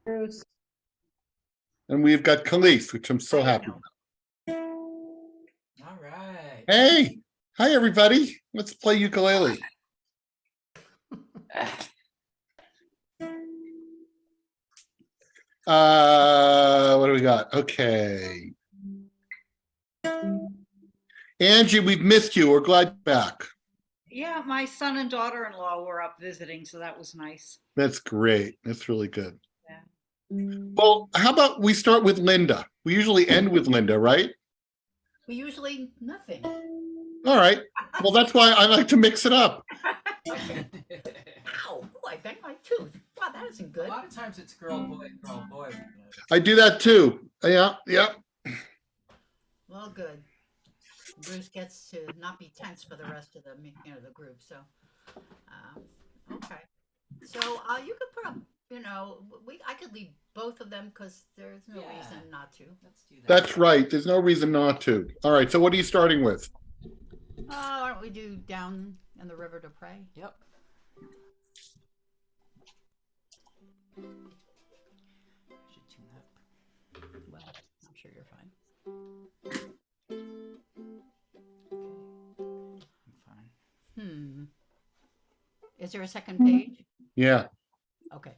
Bruce. And we've got Calice, which I'm so happy about. All right. Hey, hi everybody. Let's play ukulele. What do we got? Okay. Angie, we've missed you. We're glad you're back. Yeah, my son and daughter-in-law were up visiting, so that was nice. That's great. That's really good. Yeah. Well, how about we start with Lynda? We usually end with Lynda, right? We usually nothing. All right. Well, that's why I like to mix it up. Ow! Oh, I banged my tooth. Wow, that isn't A good. lot of times it's girl, boy, girl, boy. I do that too. Yeah, yeah. Well, good. Bruce gets to not be tense for the rest of the the group. So, okay. So you could put up. I could leave both of them because there's no reason not to. Let's do that. That's right. There's no reason not to. All right. So what are you starting with? Why don't we do Down in the River to Pray? Yep. Should tune up. Well, I'm sure you're fine. I'm fine. Is there a second page? Yeah. Okay.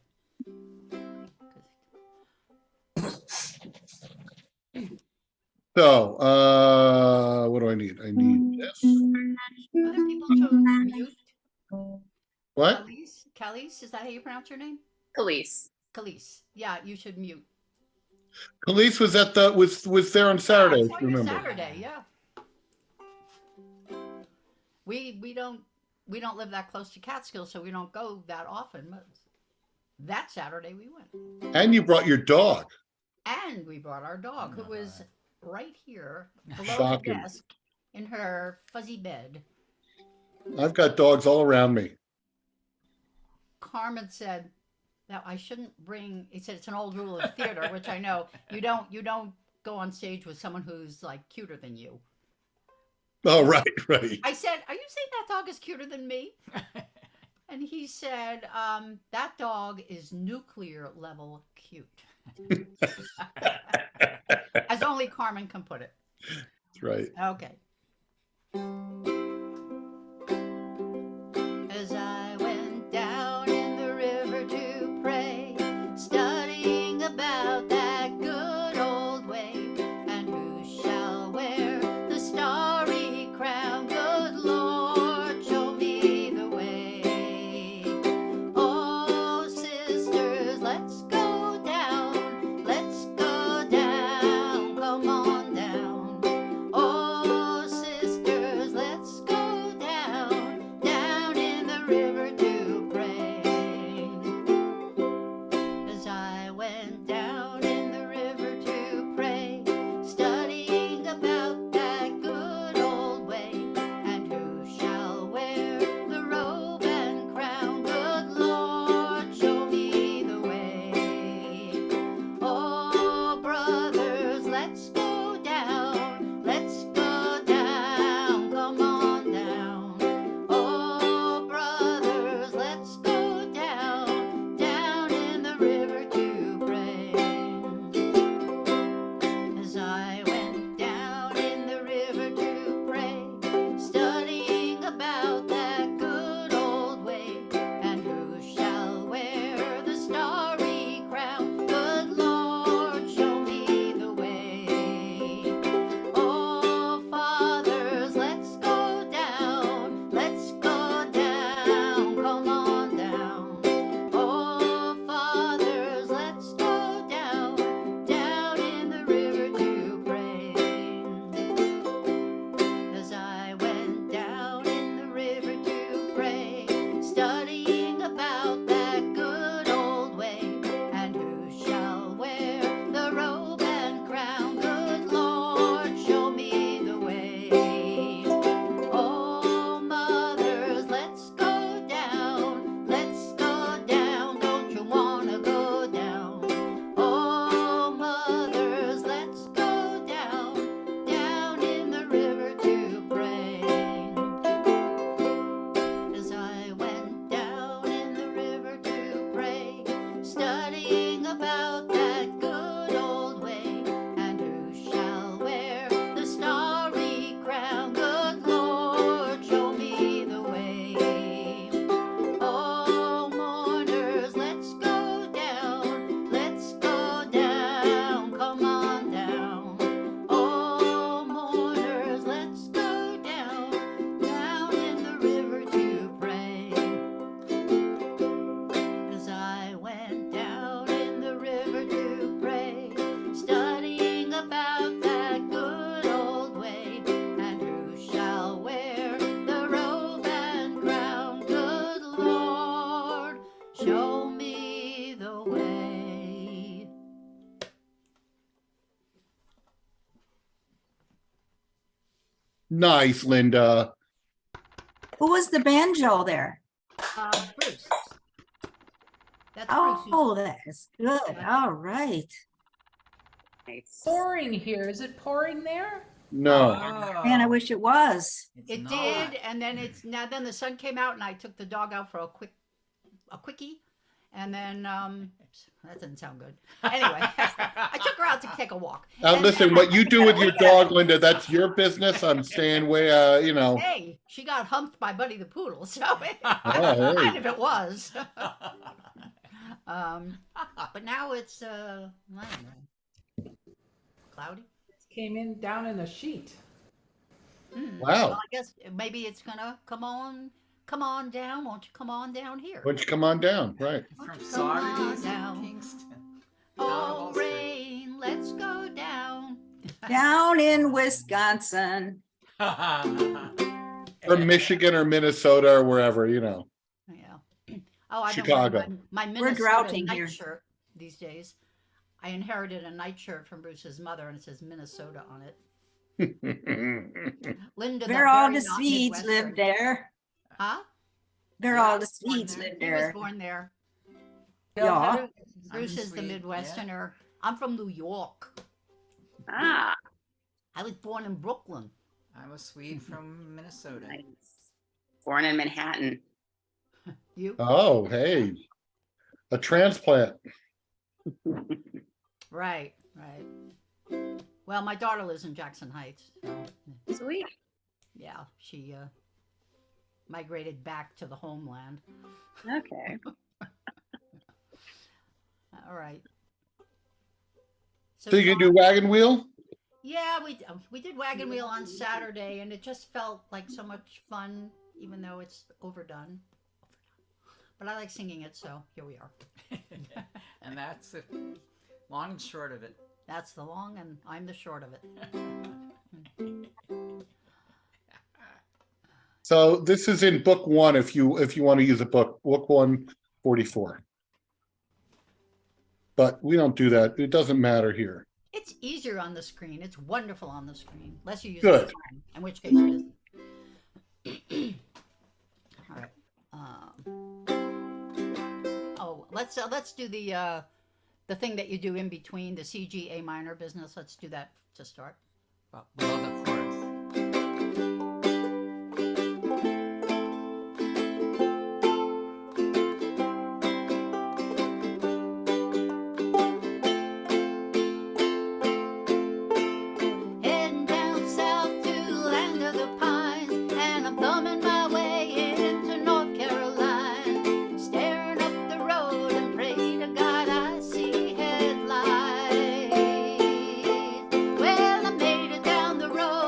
So, what do I need? I need this. Other people to mute. What? Calice, is that how you pronounce your name? Calice. Calice. Yeah, you should mute. Calice was at the was there on Saturday. I saw you Remember? Saturday, yeah. We don't live that close to Catskill, so we don't go that often. But that Saturday we went. And you brought your dog. And we brought our dog, who was right here below Shocking. the desk in her fuzzy bed. I've got dogs all around me. Carmen said that I shouldn't bring. He said it's an old rule of theater, which I know you don't go on stage with someone who's like cuter than you. Oh, right, right. I said, "Are you saying that dog is cuter than me?" And he said, "That dog is nuclear level cute." As only Carmen can put it. That's right. Okay. As I went down in the river to pray, studying about that good old way, and who shall wear the starry crown? Good Lord, show me the way. Oh, sisters, let's go down. Let's go down. Come on down. Oh, sisters, let's about that good old way, and who shall wear the starry crown? Good Lord, show me the way. Oh, mourners, let's go down, come on down. Oh, mourners, let's go down in the river to pray. 'Cause I went down in the river to pray, studying about that good old way, and who shall wear the robe and crown? Good Lord, show me the way. Nice, Lynda. Who was the banjo there? Bruce. That's Bruce. Oh, that is good. All right. Nice. Pouring here. Is it pouring there? No. Man, I wish it was. It's It not. did, and then then the sun came out, and I took the dog out for a quickie, and then that didn't sound good. Anyway, I took her out to take a walk. And Listen, what you do with your dog, Lynda, that's your business. I'm staying way, Hey, she got humped by Buddy the Poodle, so hey. kind of it was. But now it's I don't know, cloudy. Came in down in a sheet. Wow. Well, I guess maybe it's gonna come on down. Won't you come on down here? Why don't you come on down? Right. From Come on Saugerties down. to Kingston. Oh, rain, let's go down. Down in Wisconsin. Or Michigan or Minnesota or wherever, Yeah. Oh, I Chicago. don't my We're Minnesota droughting here. nightshirt these days. I inherited a nightshirt from Bruce's mother, and it says Minnesota on it. Linda, the Where all very the not Swedes Midwestern. live there. Huh? Where Yeah, all the I was born Swedes there. live He was there. born there. Yeah. Bruce is the Swede, yeah. Midwesterner. I'm from New York. Ah, I was born in Brooklyn. I'm a Swede from Minnesota. nice. Born in Manhattan. You? Oh, hey. A transplant. Right. Well, my daughter lives in Jackson Heights. So, Sweet. yeah, she migrated back to the homeland. Okay. All right. So you can do wagon wheel? Yeah, we did Wagon Wheel on Saturday, and it just felt like so much fun, even though it's overdone. But I like singing it, so here we are. And that's the long and short of it. That's the long, and I'm the short of it. So this is in book one if you want to use a book 144. But we don't do that. It doesn't matter here. It's easier on the screen. It's wonderful on the screen, unless you use Good. the phone, in which case it isn't. All right. Let's do the thing that you do in between the CG A minor business. Let's do that to start. Well, below the chorus. Heading down south to the land of the pines, and I'm thumbing my way into North Carolina, staring up the road and pray to God I see headlights. Well, I made it down the road.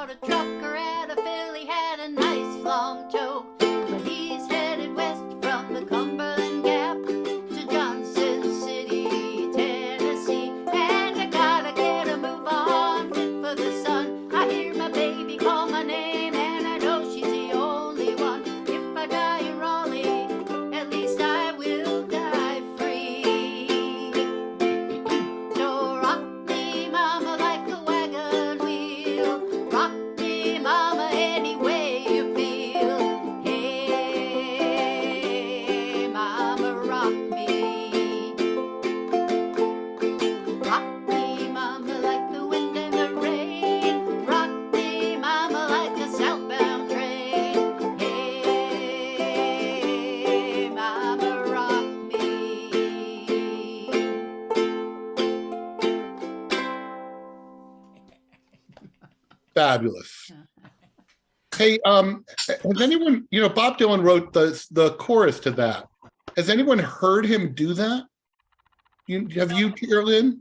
thought a trucker at a Philly had a nice long tow. But he's headed west from the Cumberland Gap to Johnson City, Tennessee. And I gotta get a move on, fit for the sun. I hear my baby call my name, and I know she's the only one. If I die in Raleigh, at least I will die free. So rock me, mama, like a wagon wheel. Rock me, mama, any way you feel. Hey, mama, rock me. Rock me, mama, like the wind and the rain. Rock me, mama, like a southbound train. Hey, mama, rock me. Fabulous. Hey, has anyone, Bob Dylan wrote the chorus to that. Has anyone heard him do that? Have you, Jerelynn?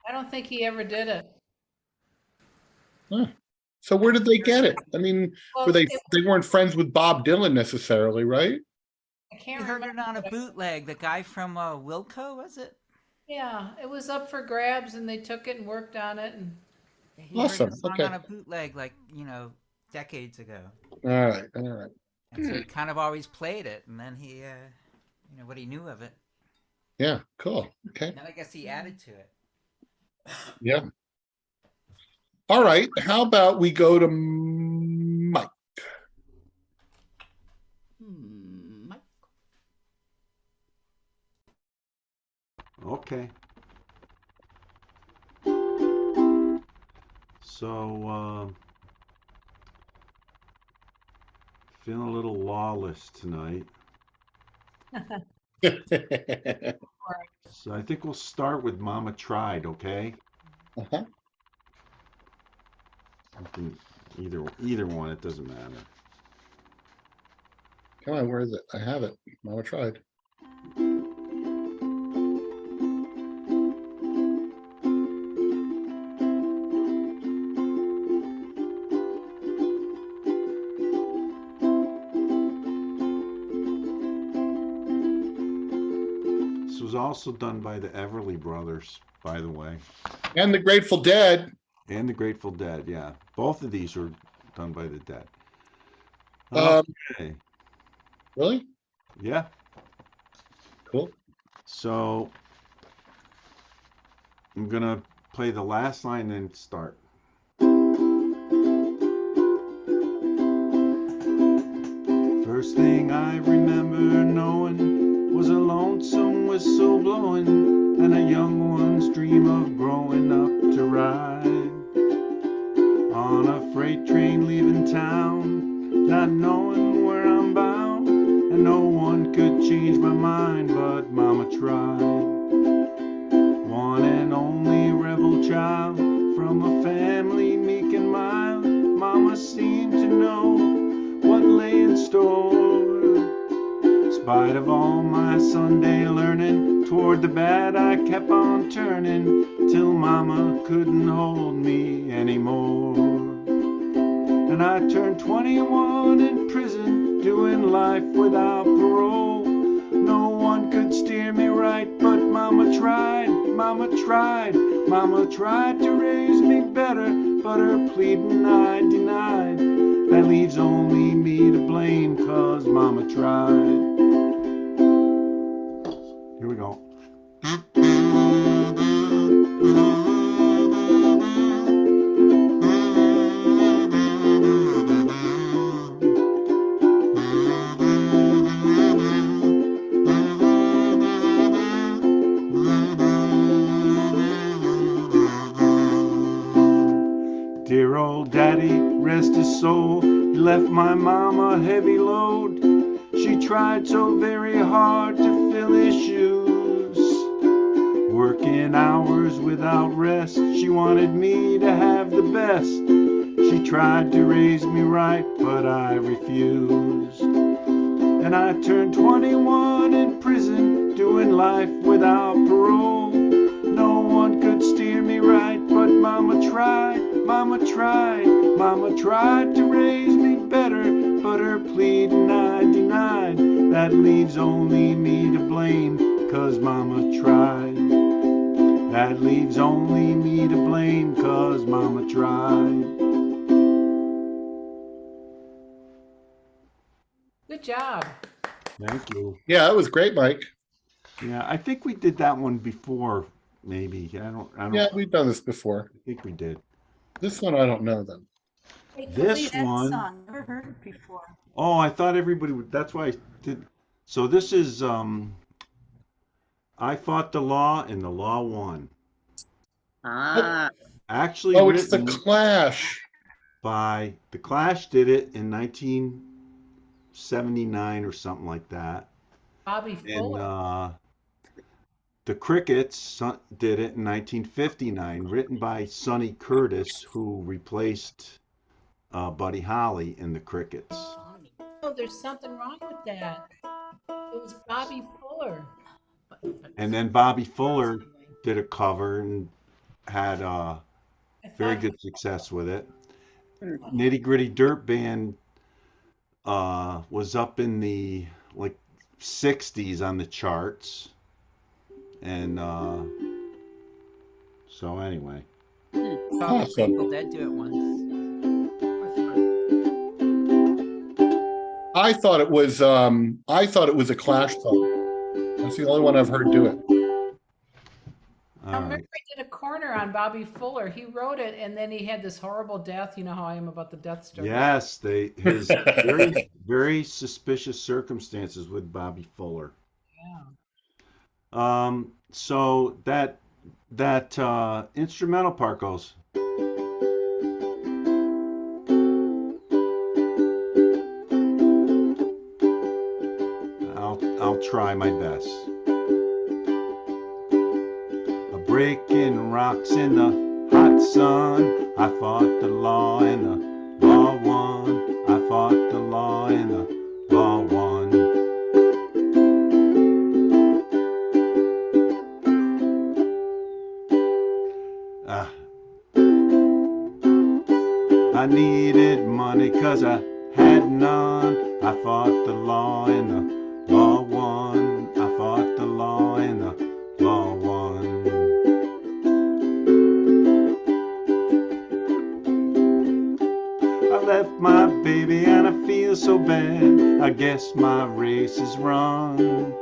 I don't think he ever did it. So where did they get it? I mean, Well, they weren't friends with Bob Dylan necessarily, right? I You can't heard it remember. on a bootleg. The guy from Wilco, was it? Yeah, it was up for grabs, and they took it and worked on it. And He Awesome, heard the song okay. on a bootleg, like, decades ago. All right, all right. And so he kind of always played it, and then he, what he knew of it. Yeah, cool. Okay. Then I guess he added to it. Yeah. All right. How about we go to Mike? Mike. Okay. So, feeling a little lawless tonight. So I think we'll start with Mama Tried, okay? Uh-huh. I can either one, it doesn't matter. Come on, where is it? I have it. Mama tried. This was also done by the Everly Brothers, by the way. And the Grateful Dead. And the Grateful Dead, yeah. Both of these were done by the Dead. Um, Okay. Really? Yeah. Cool. So I'm gonna play the last line and then start. First thing I remember knowing was a lonesome whistle blowing and a young one's dream of growing up to ride on a freight train leaving town, not knowing where I'm bound, and no one could change my mind, but Mama tried. One and only rebel child from a family meek and mild, Mama seemed to know what lay in store. Spite of all my Sunday learning, toward the bad I kept on turning, till Mama couldn't hold me anymore. And I turned 21 in prison, doing life without parole. No one could steer me right, but Mama tried, Mama tried. Mama tried to raise me better, but her pleading I denied. That leaves only me to blame, 'cause Mama tried. Here we go. Dear old daddy, rest his soul, he left my mama a heavy load. She tried so very hard to fill his shoes, working hours without rest. She wanted me to have the best. She tried to raise me right, but I refused. And I turned 21 in prison, doing life without parole. No one could steer me right, but Mama tried, Mama tried. Mama tried to raise me better, but her pleading I denied. That leaves only me to blame, 'cause Mama tried. That leaves only me to blame, 'cause Mama tried. Good job. Thank you. Yeah, that was great, Mike. Yeah, I think we did that one before, maybe. I don't Yeah, we've done this before. I think we did. This one I don't know then. This That one, song, never heard it before. oh, I thought everybody would, that's why I did. So this is, I Fought the Law and the Law Won. Ah, Actually Oh, it's the written Clash. by, the Clash did it in 1979 or something like that. Bobby And Fuller. the Crickets did it in 1959, written by Sonny Curtis, who replaced Buddy Holly in the Crickets. Oh, there's something wrong with that. It was Bobby Fuller. And then Bobby Fuller did a cover and had very good success with it. Nitty Gritty Dirt Band was up in the like 60s on the charts. And so anyway. Saw the Awesome. Grateful Dead do it once. I thought it was a Clash song. That's the only one I've heard do it. I All remember right. I did a corner on Bobby Fuller. He wrote it, and then he had this horrible death. You know how I am about the death story. Yes, his very, very suspicious circumstances with Bobby Fuller. Yeah. So that instrumental part goes. I'll try my best. A breaking rocks in the hot sun. I fought the law and the law won. I fought the law and the law won. I needed money 'cause I had none. I fought the law and the law won. I fought the law and the law won. I left my baby and I feel so bad. I guess my race is run.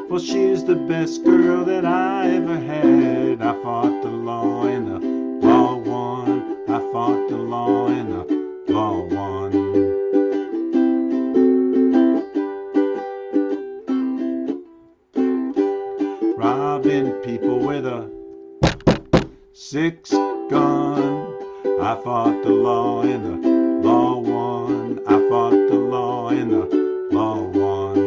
Well, she's the best girl that I ever had. I fought the law and the law won. I fought the law and the law won. Robbing people with a 6-gun. I fought the law and the law won. I fought the law and the law won.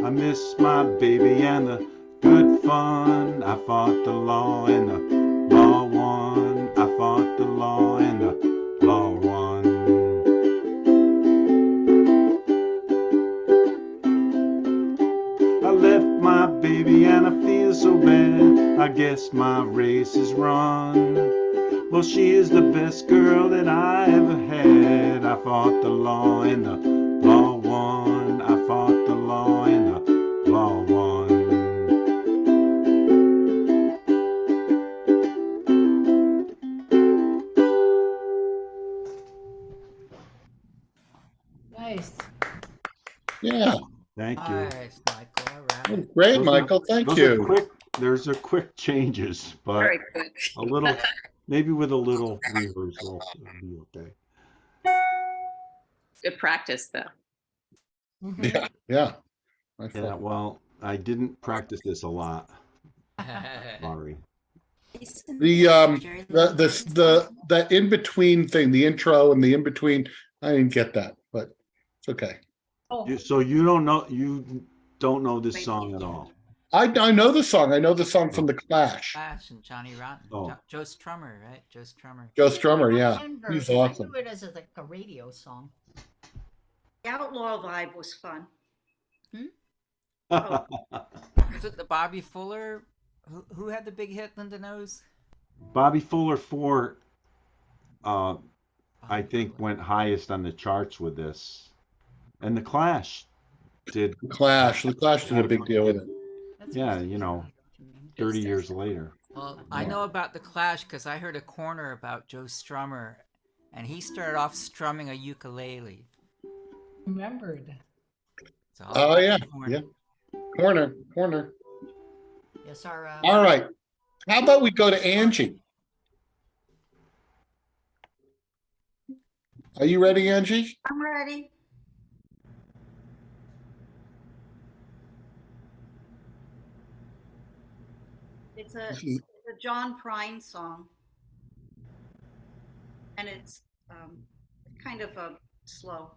I miss my baby and the good fun. I fought the law and the law won. I fought the law and the law won. I left my baby and I feel so bad. I guess my race is run. Well, she is the best girl that I ever had. I fought the law and the law won. I fought the law and the law won. Nice. Yeah. Thank you. Nice, Michael. All right. Great, Those are- Michael. Thank Those are you. quick. There's a quick changes, but very quick. a little, maybe with a little rehearsal, it'll be okay. Good practice, though. Mhm. Yeah. Yeah. I Yeah, thought- well, I didn't practice this a lot. Sorry. The in between thing, the intro and the in between, I didn't get that, but it's okay. Oh, So you don't know this song at all. I know the song. I know the song from the Clash. Flash and Johnny Rotten. Oh. Joe Strummer, right? Joe Strummer. Joe Strummer, yeah. Denver, He's I awesome. knew it as like a radio song. The Outlaw vibe was fun. Was it the Bobby Fuller Who had the big hit, Lynda knows? Bobby Fuller 4, I Bobby think, Fuller. went highest on the charts with this. And The Clash did, The Clash did a big deal with it. That's yeah, interesting. you know, To me. 30 years later. Well, I know about the Clash because I heard a corner about Joe Strummer, and he started off strumming a ukulele. Remembered. So Oh yeah, corner. yeah. Corner. Yes, our All right. How about we go to Angie? Are you ready, Angie? I'm ready. It's a John Prine song, and it's kind of slow.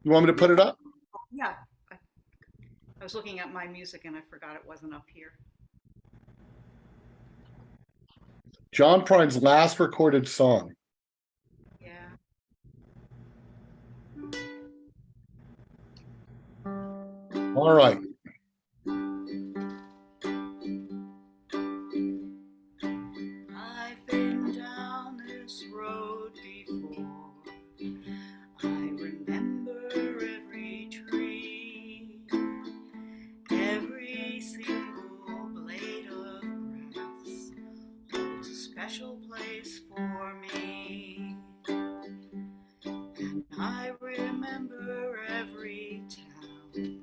You want me to put it up? Yeah, I was looking at my music and I forgot it wasn't up here. John Prine's last recorded song. Yeah. All right. I've been down this road before. I remember every tree, every single blade of grass holds a special place for me. And I remember every town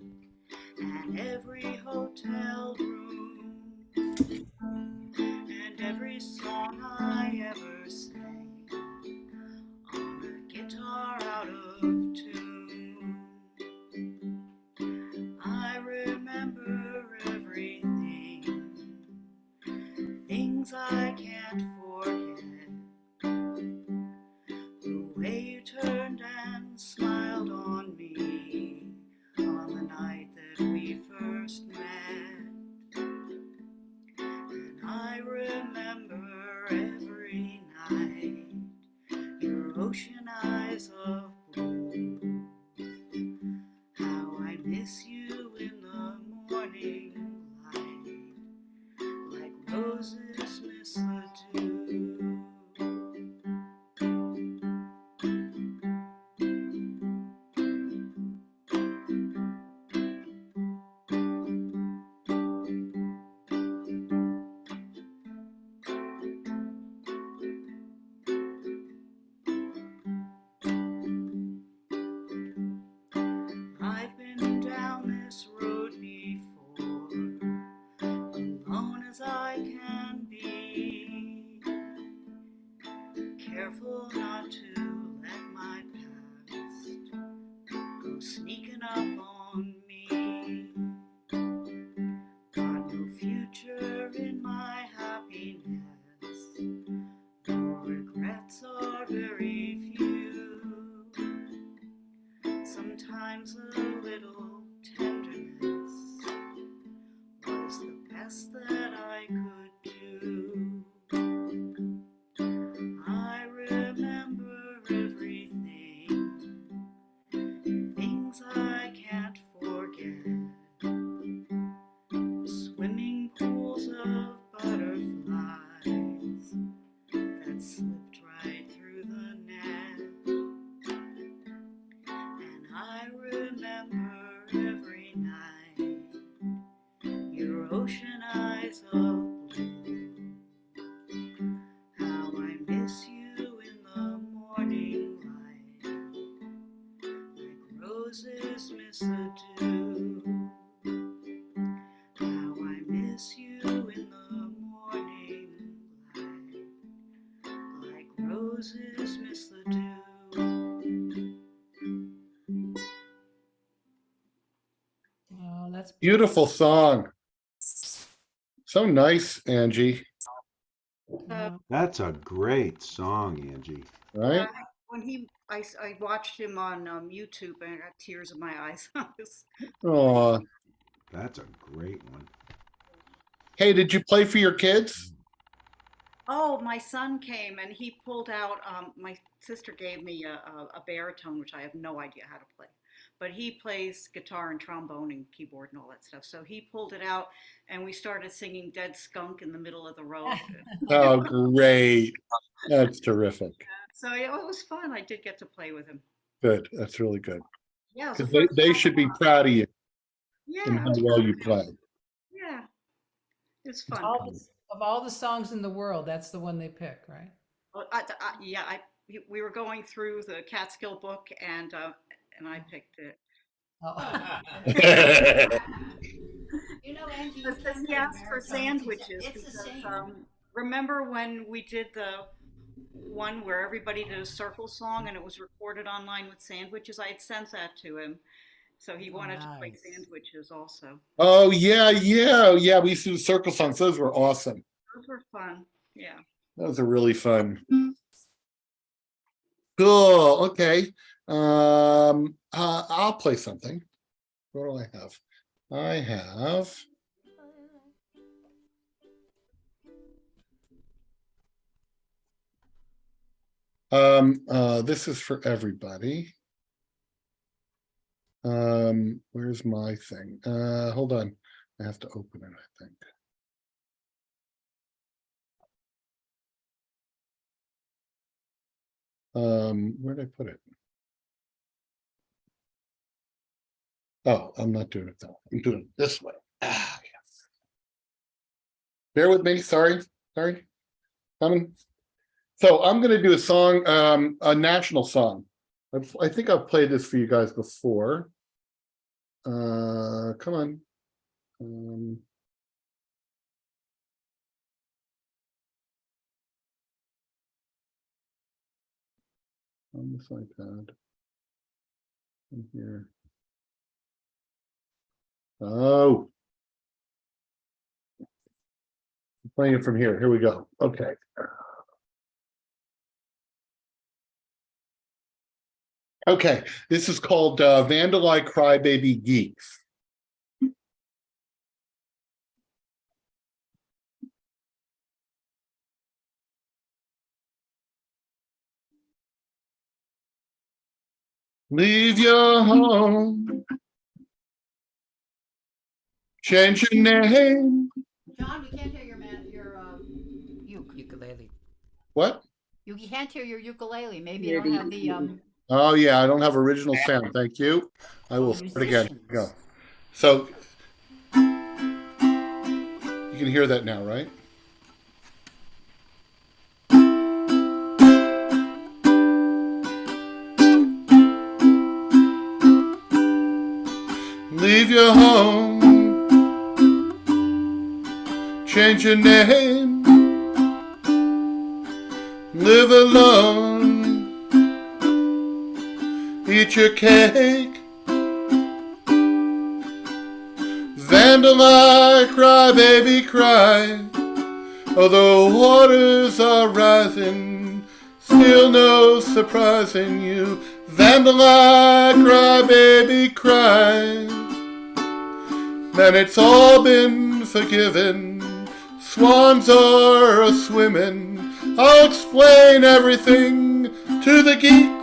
and every hotel room and every song I ever sang on a guitar out of tune. I remember everything, things I can't forget. The way you turned and smiled on me on the night that we first met. And I remember every night your ocean eyes of blue. How I miss you in the morning light, like roses miss the dew. I've been down this road before, alone as I can be, careful not to let my past go sneaking up on me. Got no future in my happiness, no regrets are very few. Sometimes a little tenderness was the best that I could do. I remember everything, things I can't forget. Swimming pools of butterflies that slipped right through the net. And I remember every night your ocean eyes of blue. How I miss you in the morning light, like roses miss the dew. How I miss you in the morning light, like roses miss the dew. Oh, that's Beautiful song. So nice, Angie. That's a great song, Angie. Right? When I watched him on YouTube and I got tears in my eyes. Oh, That's a great one. hey, did you play for your kids? Oh, my son came and he pulled out. My sister gave me a baritone, which I have no idea how to play, but he plays guitar and trombone and keyboard and all that stuff. So he pulled it out, and we started singing Dead Skunk in the middle of the road. Oh, great. That's terrific. So it was fun. I did get to play with him. Good. That's really good. Yeah, it was the Because first they time. should be proud of you Yeah, and it how was well fun. you play. Yeah, it's fun. Of all the songs in the world, that's the one they pick, right? Well, we were going through the Catskill book, and I picked it. Oh. You know, Angie, you Because can't he play asked for baritone. sandwiches. It's the Because, same. remember when we did the one where everybody did a circle song and it was recorded online with sandwiches? I had sent that to him, so he wanted to play nice. sandwiches also. Oh, yeah. We used to do circle songs. Those were awesome. Those were fun. Yeah. Those are really fun. Cool. Okay. I'll play something. What do I have? I have. This is for everybody. Where's my thing? Hold on. I have to open it, I think. Where did I put it? Oh, I'm not doing it though. I'm doing it this way. Yes. Bear with me. Sorry. Coming. So I'm going to do a song, a national song. I think I've played this for you guys before. Come on. On this iPad. In here. Oh. I'm playing it from here. Here we go. Okay. Okay, this is called Vanerlyle Crybaby Geeks. Leave your home. Change your name. John, we can't hear your Ukulele. What? you can't hear your ukulele. Maybe you don't have the Oh, yeah, I don't have original sound. Thank you. I will start again. Here we go. So, you can hear that now, right? Leave your home. Change your name. Live alone. Eat your cake. Vanerlyle, cry, baby, cry. Oh, the waters are rising, still no surprise in you. Vanerlyle, cry, baby, cry. Man, it's all been forgiven. Swans are a-swimming. I'll explain everything to the geeks.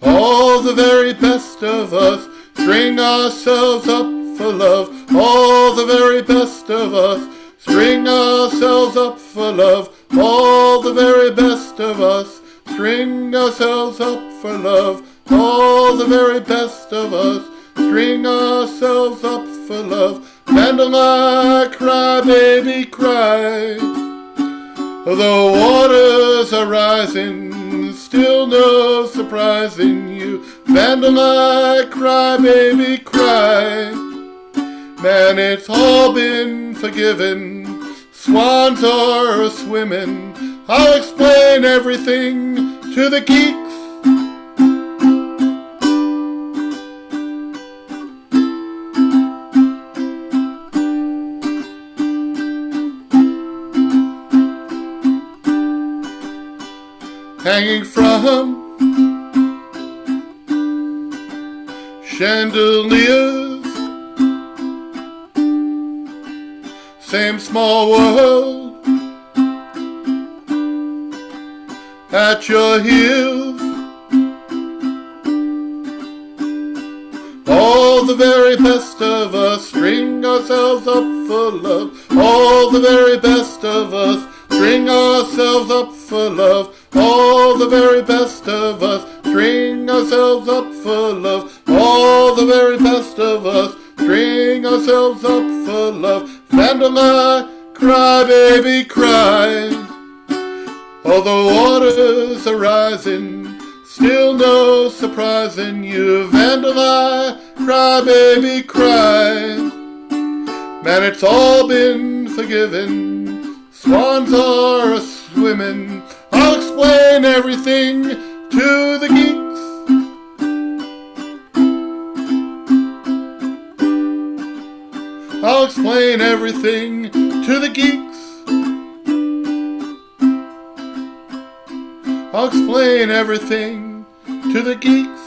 All the very best of us string ourselves up for love. All the very best of us string ourselves up for love. All the very best of us string ourselves up for love. All the very best of us string ourselves up for love. Vanerlyle, cry, baby, cry. The waters are rising, still no surprise in you. Vanerlyle, cry, baby, cry. Man, it's all been forgiven. Swans are a-swimming. I'll explain everything to the geeks. Hanging from chandeliers, same small world at your heels. All the very best of us string ourselves up for love. All the very best of us string ourselves up for love. All the very best of us string ourselves up for love. All the very best of us string ourselves up for love. Vanerlyle, cry, baby, cry. All the waters are rising, still no surprise in you. Vanerlyle, cry, baby, cry. Man, it's all been forgiven. Swans are a-swimming. I'll explain everything to the geeks. I'll explain everything to the geeks. I'll explain everything to the geeks.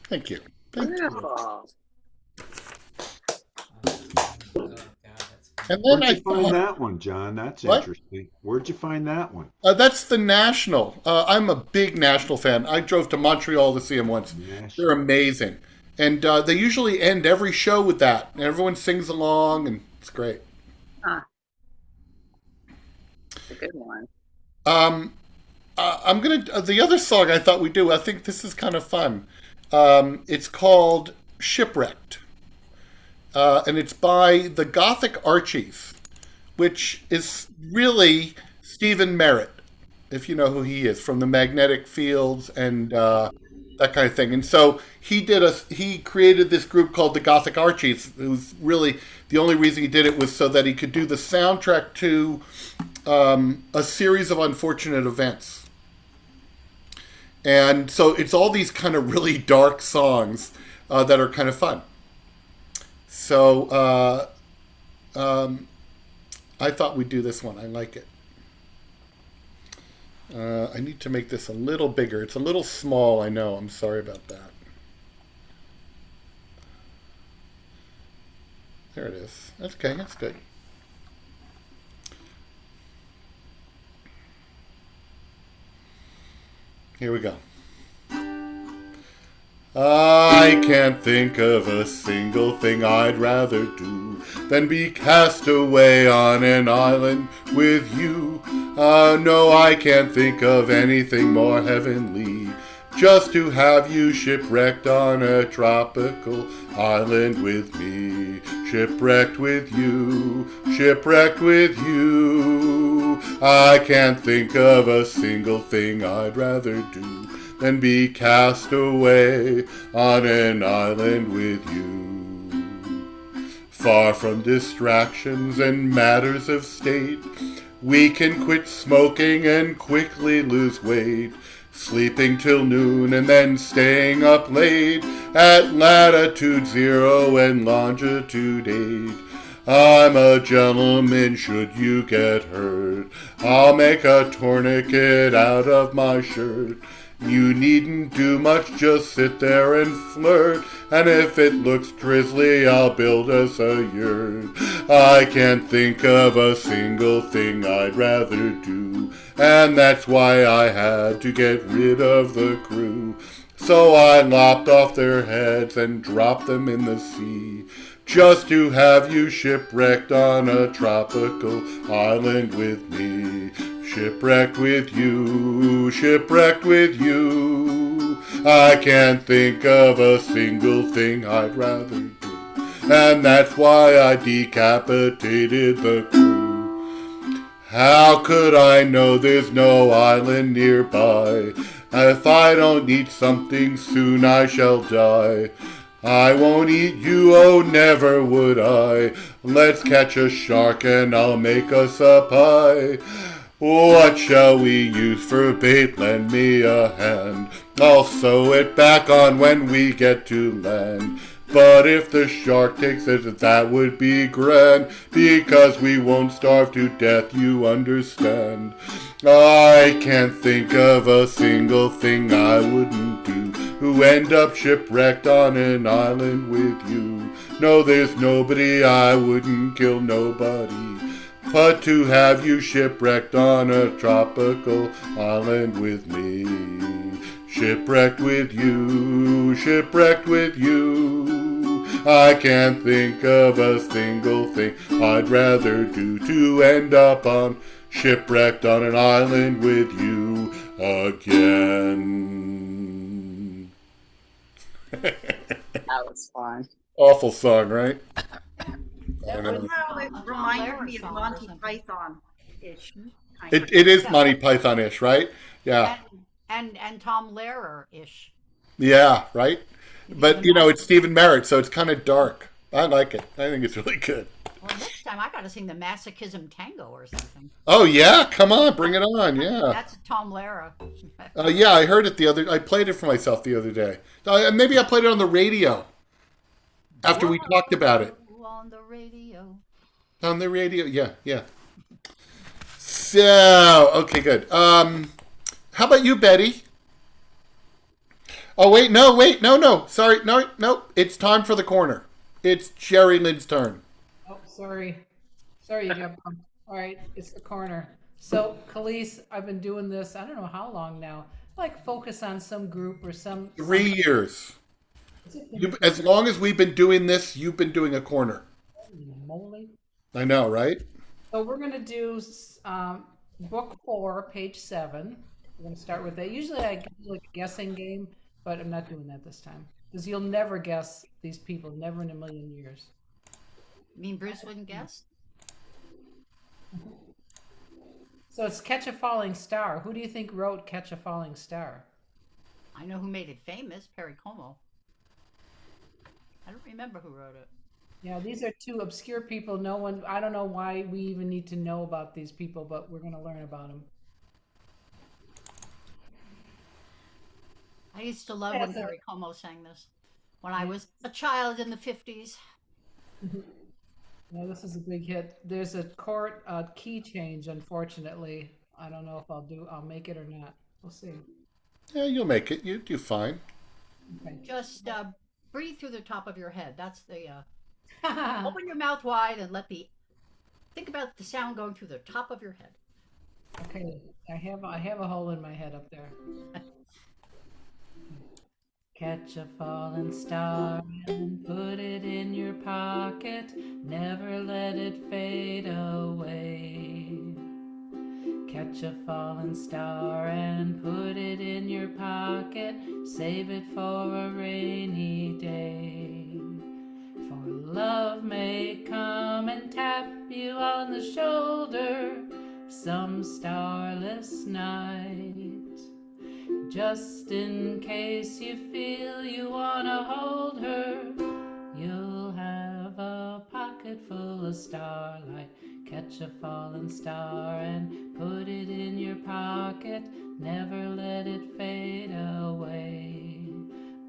Thank you. Thank you. Wonderful. Oh, God, that's And then Where'd you find thought, that one, John? That's What? interesting. Where'd you find that one? That's the National. I'm a big National fan. I drove to Montreal to see them once. They're amazing. And they usually end every show with that. And everyone sings along, and it's great. It's a good one. I'm going to... the other song I thought we'd do, I think this is kind of fun. It's called Shipwrecked. And it's by the Gothic Archies, which is really Stephen Merritt, if you know who he is, from the Magnetic Fields and that kind of thing. And so he created this group called the Gothic Archies. It was really the only reason he did it was so that he could do the soundtrack to a series of unfortunate events. And so it's all these kind of really dark songs that are kind of fun. So I thought we'd do this one. I like it. I need to make this a little bigger. It's a little small, I know. I'm sorry about that. There it is. That's okay. That's good. Here we go. I can't think of a single thing I'd rather do than be cast away on an island with you. No, I can't think of anything more heavenly, just to have you shipwrecked on a tropical island with me. Shipwrecked with you, shipwrecked with you. I can't think of a single thing I'd rather do than be cast away on an island with you. Far from distractions and matters of state, we can quit smoking and quickly lose weight, sleeping till noon and then staying up late at latitude 0 and longitude 8. I'm a gentleman should you get hurt. I'll make a tourniquet out of my shirt. You needn't do much, just sit there and flirt, and if it looks drizzly, I'll build us a yurt. I can't think of a single thing I'd rather do, and that's why I had to get rid of the crew. So I lopped off their heads and dropped them in the sea, just to have you shipwrecked on a tropical island with me. Shipwrecked with you, shipwrecked with you. I can't think of a single thing I'd rather do, and that's why I decapitated the crew. How could I know there's no island nearby? If I don't eat something soon I shall die. I won't eat you, oh never would I. Let's catch a shark and I'll make us a pie. What shall we use for bait? Lend me a hand. I'll sew it back on when we get to land. But if the shark takes it, that would be grand, because we won't starve to death, you understand. I can't think of a single thing I wouldn't do who end up shipwrecked on an island with you. No, there's nobody I wouldn't kill, nobody, but to have you shipwrecked on a tropical island with me. Shipwrecked with you, shipwrecked with you. I can't think of a single thing I'd rather do to end up on shipwrecked on an island with you again. That was fun. Awful song, right? That know. was Somehow it a reminded Lara me of song or Monty something. Python-ish. kind of. It is Monty Python-ish, right? Yeah. And Tom Lehrer-ish. Yeah, right? But, it's Stephen Merritt, so it's kind of dark. I like it. I think it's really good. Well, next time I got to sing the Masochism Tango or something. Oh, yeah? Come on, bring it on. Yeah. That's Tom Lehrer. Yeah, I heard it I played it for myself the other day. Maybe I played it on the radio after we talked about it. On the radio. On the radio, yeah. So, okay, good. How about you, Betty? Oh, wait, no. Sorry, no. It's time for the corner. It's Jerelynn's turn. Oh, sorry. Sorry, you got bumped. All right, it's the corner. So, Calice, I've been doing this, I don't know how long now. Like, focus on some group or some... 3 years. As long as we've been doing this, you've been doing a corner. Moly. I know, right? So we're going to do book 4, page 7. We're going to start with that. Usually I do like a guessing game, but I'm not doing that this time. Because you'll never guess these people, never in a million years. You mean Bruce wouldn't guess? So it's Catch a Falling Star. Who do you think wrote Catch a Falling Star? I know who made it famous, Perry Como. I don't remember who wrote it. Yeah, these are two obscure people. I don't know why we even need to know about these people, but we're going to learn about them. I used to love when Perry Como sang this. When I was a child in the 50s. Yeah, this is a big hit. There's a court key change, unfortunately. I don't know if I'll make it or not. We'll see. Yeah, you'll make it. You do fine. Okay. Just breathe through the top of your head. That's the... Open your mouth wide and think about the sound going through the top of your head. Okay, I have a hole in my head up there. Catch a falling star and put it in your pocket. Never let it fade away. Catch a falling star and put it in your pocket. Save it for a rainy day. For love may come and tap you on the shoulder some starless night. Just in case you feel you wanna hold her, you'll have a pocket full of starlight. Catch a falling star and put it in your pocket. Never let it fade away.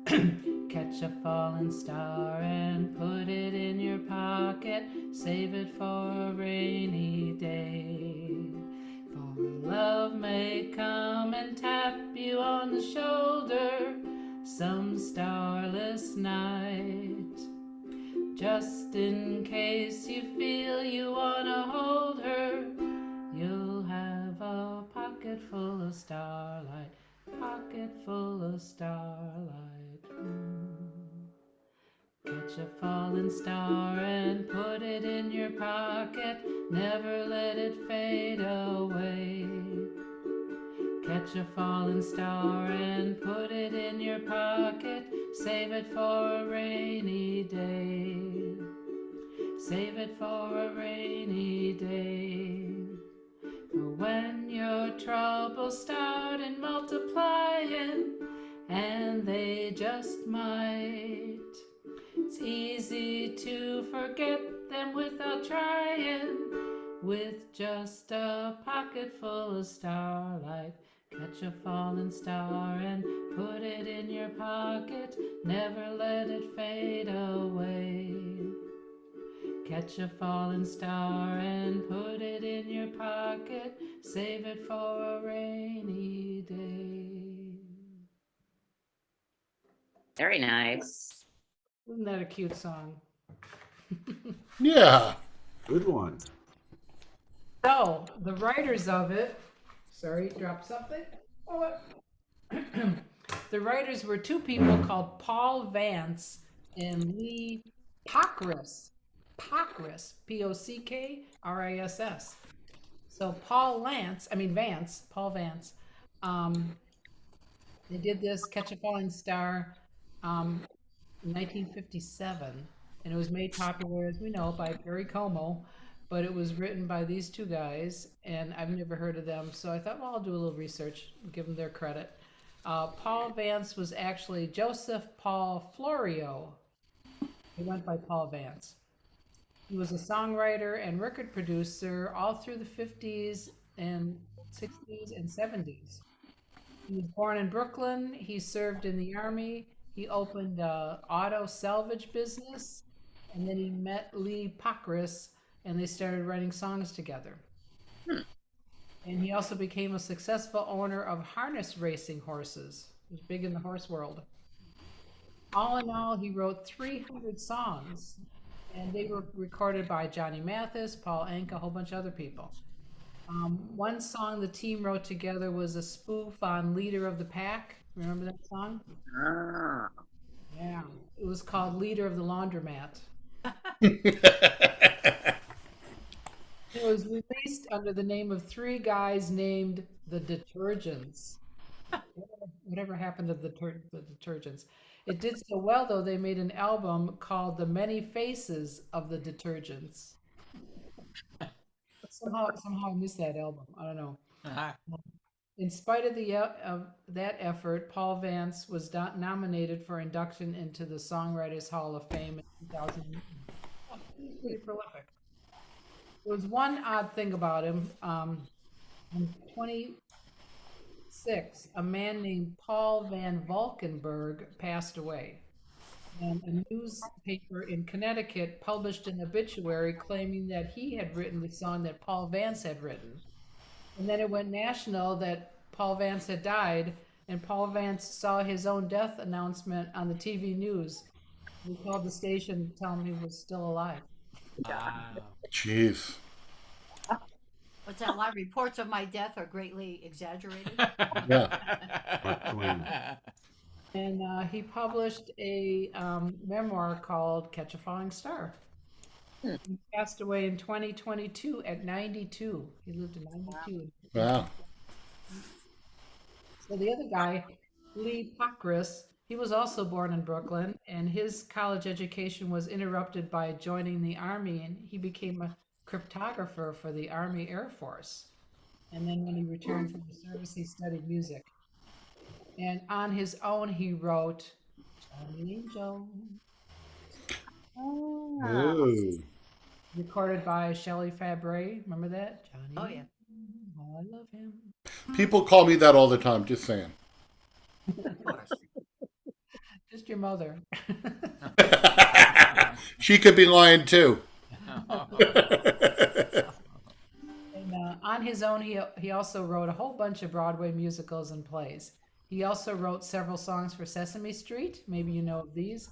Catch a falling star and put it in your pocket. Save it for a rainy day. For love may come and tap you on the shoulder some starless night. Just in case you feel you wanna hold her, you'll have a pocket full of starlight. Pocket full of starlight. Catch a falling star and put it in your pocket. Never let it fade away. Catch a falling star and put it in your pocket. Save it for a rainy day. Save it for a rainy day. For when your troubles start and multiplying, and they just might, it's easy to forget them without trying. With just a pocket full of starlight, Catch a falling star and put it in your pocket. Never let it fade away. Catch a falling star and put it in your pocket. Save it for a rainy day. Very nice. Isn't that a cute song? Yeah. Good one. So, the writers of it, sorry, dropped something. Oh, the writers were two people called Paul Vance and Lee Pockris. Pockris, Pockriss. So Paul Vance, Paul Vance. They did this Catch a Falling Star in 1957, and it was made popular, as we know, by Perry Como, but it was written by these two guys, and I've never heard of them, so I thought, well, I'll do a little research, give them their credit. Paul Vance was actually Joseph Paul Florio. He went by Paul Vance. He was a songwriter and record producer all through the 50s and 60s and 70s. He was born in Brooklyn. He served in the Army. He opened an auto salvage business, and then he met Lee Pockris, and they started writing songs together. And he also became a successful owner of harness racing horses. He was big in the horse world. All in all, he wrote 300 songs, and they were recorded by Johnny Mathis, Paul Anka, a whole bunch of other people. One song the team wrote together was a spoof on Leader of the Pack. Remember that song? Ah. Yeah. It was called Leader of the Laundromat. It was released under the name of three guys named the Detergents. Whatever happened to the Detergents? It did so well, though, they made an album called The Many Faces of the Detergents. Somehow I missed that album. I don't know. In spite of that effort, Paul Vance was nominated for induction into the Songwriters Hall of Fame in 2000. He was pretty prolific. There was one odd thing about him. In 26, a man named Paul Van Valkenburg passed away. And a newspaper in Connecticut published an obituary claiming that he had written the song that Paul Vance had written. And then it went national that Paul Vance had died, and Paul Vance saw his own death announcement on the TV news. He called the station to tell him he was still alive. Jeez. What's that line? Reports of my death are greatly exaggerated. Yeah. And he published a memoir called Catch a Falling Star. He passed away in 2022 at 92. He lived in 92. Wow. So the other guy, Lee Pockris, he was also born in Brooklyn, and his college education was interrupted by joining the Army, and he became a cryptographer for the Army Air Force. And then when he returned from the service, he studied music. And on his own, he wrote Johnny Angel. Ooh. Recorded by Shelley Fabre. Remember that? Johnny. Oh, yeah. Oh, I love him. People call me that all the time, just saying. Of course. Just your mother. She could be lying too. And on his own, he also wrote a whole bunch of Broadway musicals and plays. He also wrote several songs for Sesame Street. Maybe you know of these.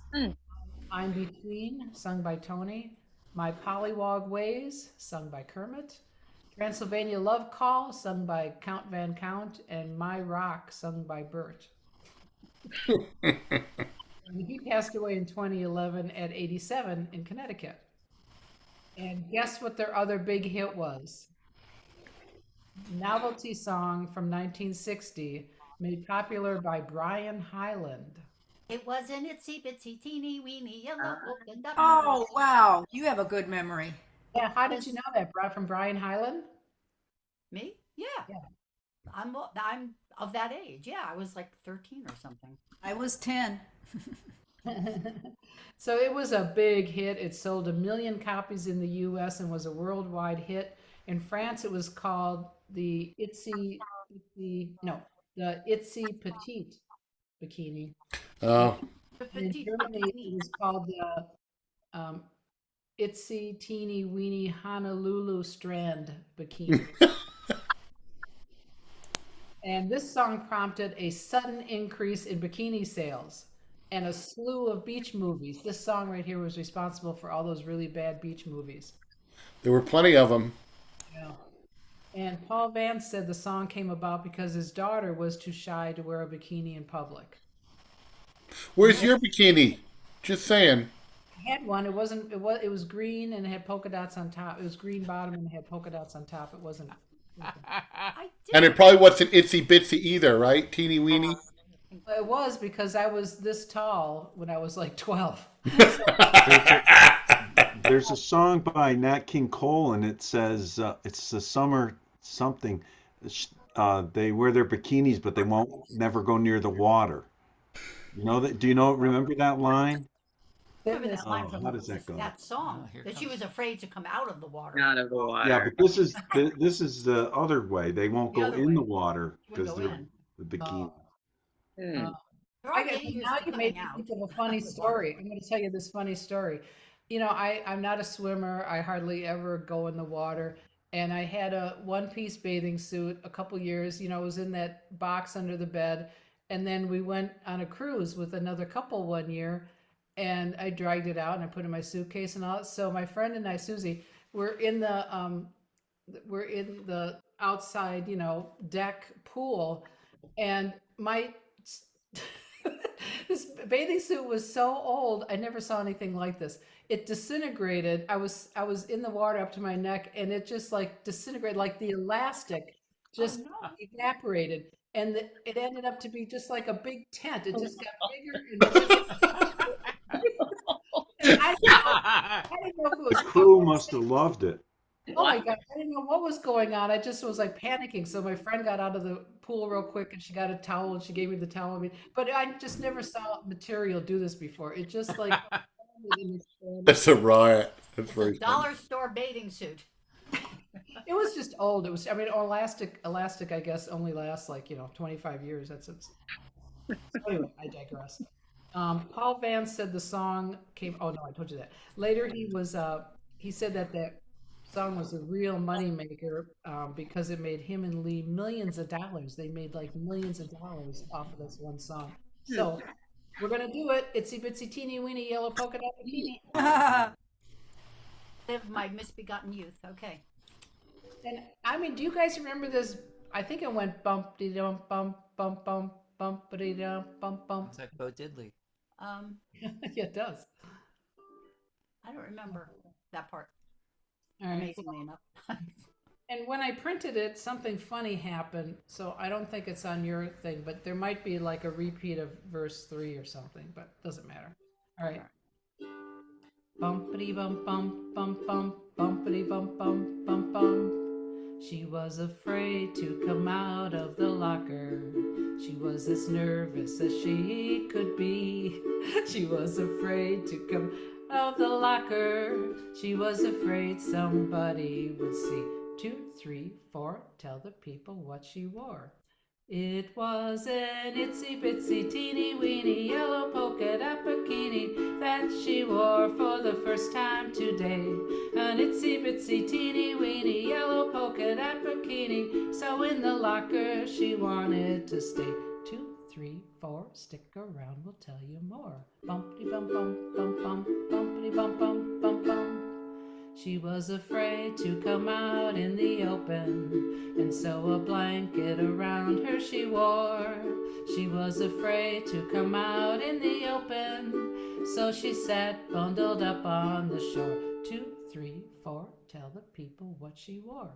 I'm Between, sung by Tony. My Pollywog Ways, sung by Kermit. Transylvania Love Call, sung by Count Van Count. And My Rock, sung by Bert. He passed away in 2011 at 87 in Connecticut. And guess what their other big hit was? Novelty song from 1960, made popular by Brian Hyland. It was an itsy bitsy teeny weeny yellow opened up. Oh, wow. You have a good memory. Yeah, how did you know that? From Brian Hyland? Me? Yeah. Yeah. I'm of that age. Yeah, I was like 13 or something. I was 10. So it was a big hit. It sold 1 million copies in the US and was a worldwide hit. In France, it was called the Itsy, the Itsy Petite bikini. Oh, The And in petite Germany, it bikini. was called the Itsy Teenie Weenie Honolulu Strand bikini. And this song prompted a sudden increase in bikini sales and a slew of beach movies. This song right here was responsible for all those really bad beach movies. there were plenty of them. Yeah. And Paul Vance said the song came about because his daughter was too shy to wear a bikini in public. Where's your bikini? Just saying. I had one. It was green and it had polka dots on top. It was green bottom and it had polka dots on top. It wasn't. I did. And it probably wasn't Itsy Bitsy either, right? Teeny weeny. It was because I was this tall when I was like 12. There's a song by Nat King Cole, and it says it's the summer something. They wear their bikinis, but they won't never go near the water. You know that? Do you know? Remember that line? Remember that line Oh, from how does that go? that song Oh, here that she comes- was afraid to come out of the water. Out of the water. Yeah, but this is the other way. They won't The go other in way. the water Wouldn't because go they're in. the bikini. Hmm. There are dangers Now to you coming made me out. think of a funny story. I'm going to tell you this funny story. You know, I'm not a swimmer. I hardly ever go in the water. And I had a one-piece bathing suit a couple years. You know, it was in that box under the bed. And then we went on a cruise with another couple one year. And I dragged it out and I put it in my suitcase and all. So my friend and I, Susie, we're in the outside, you know, deck pool, and my this bathing suit was so old. I never saw anything like this. It disintegrated. I was in the water up to my neck, and it just like disintegrated, like the elastic just evaporated, and it ended up to be just like a big tent. It just got bigger and bigger. And I didn't know if it was The crew must have loved it. Oh my God, I didn't know what was going on. I just was like panicking. So my friend got out of the pool real quick and she got a towel and she gave me the towel. But I just never saw material do this before. It just like That's a riot. That's It's very a dollar store bathing suit. it was just old. It was, I mean, elastic, I guess, only lasts like, 25 years. That's it. So anyway, I digress. Paul Vance said the song came. Oh no, I told you that. Later, he said that song was a real moneymaker because it made him and Lee millions of dollars. They made like millions of dollars off of this one song. So we're gonna do it. Itsy bitsy teeny weeny yellow polka dot bikini. Live my misbegotten youth. Okay. And I mean, do you guys remember this? I think it went bump de dum bump bump bump bump de dum bump bump. It's like Bo Diddley. Yeah, it does. I don't remember that part. All right. Amazingly enough. And when I printed it, something funny happened. So I don't think it's on your thing, but there might be like a repeat of verse 3 or something, but doesn't matter. All right. Bumpity bump bump bump bump bumpity bump bump bump bump. She was afraid to come out of the locker. She was as nervous as she could be. She was afraid to come out of the locker. She was afraid somebody would see. 2, 3, 4, tell the people what she wore. It was an itsy bitsy teeny weeny yellow polka dot bikini that she wore for the first time today. An itsy bitsy teeny weeny yellow polka dot bikini, so in the locker she wanted to stay. 2, 3, 4, stick around, we'll tell you more. Bumpty bump bump bump bump bumpity bump bump bump bump. She was afraid to come out in the open, and so a blanket around her she wore. She was afraid to come out in the open, so she sat bundled up on the shore. 2, 3, 4, tell the people what she wore.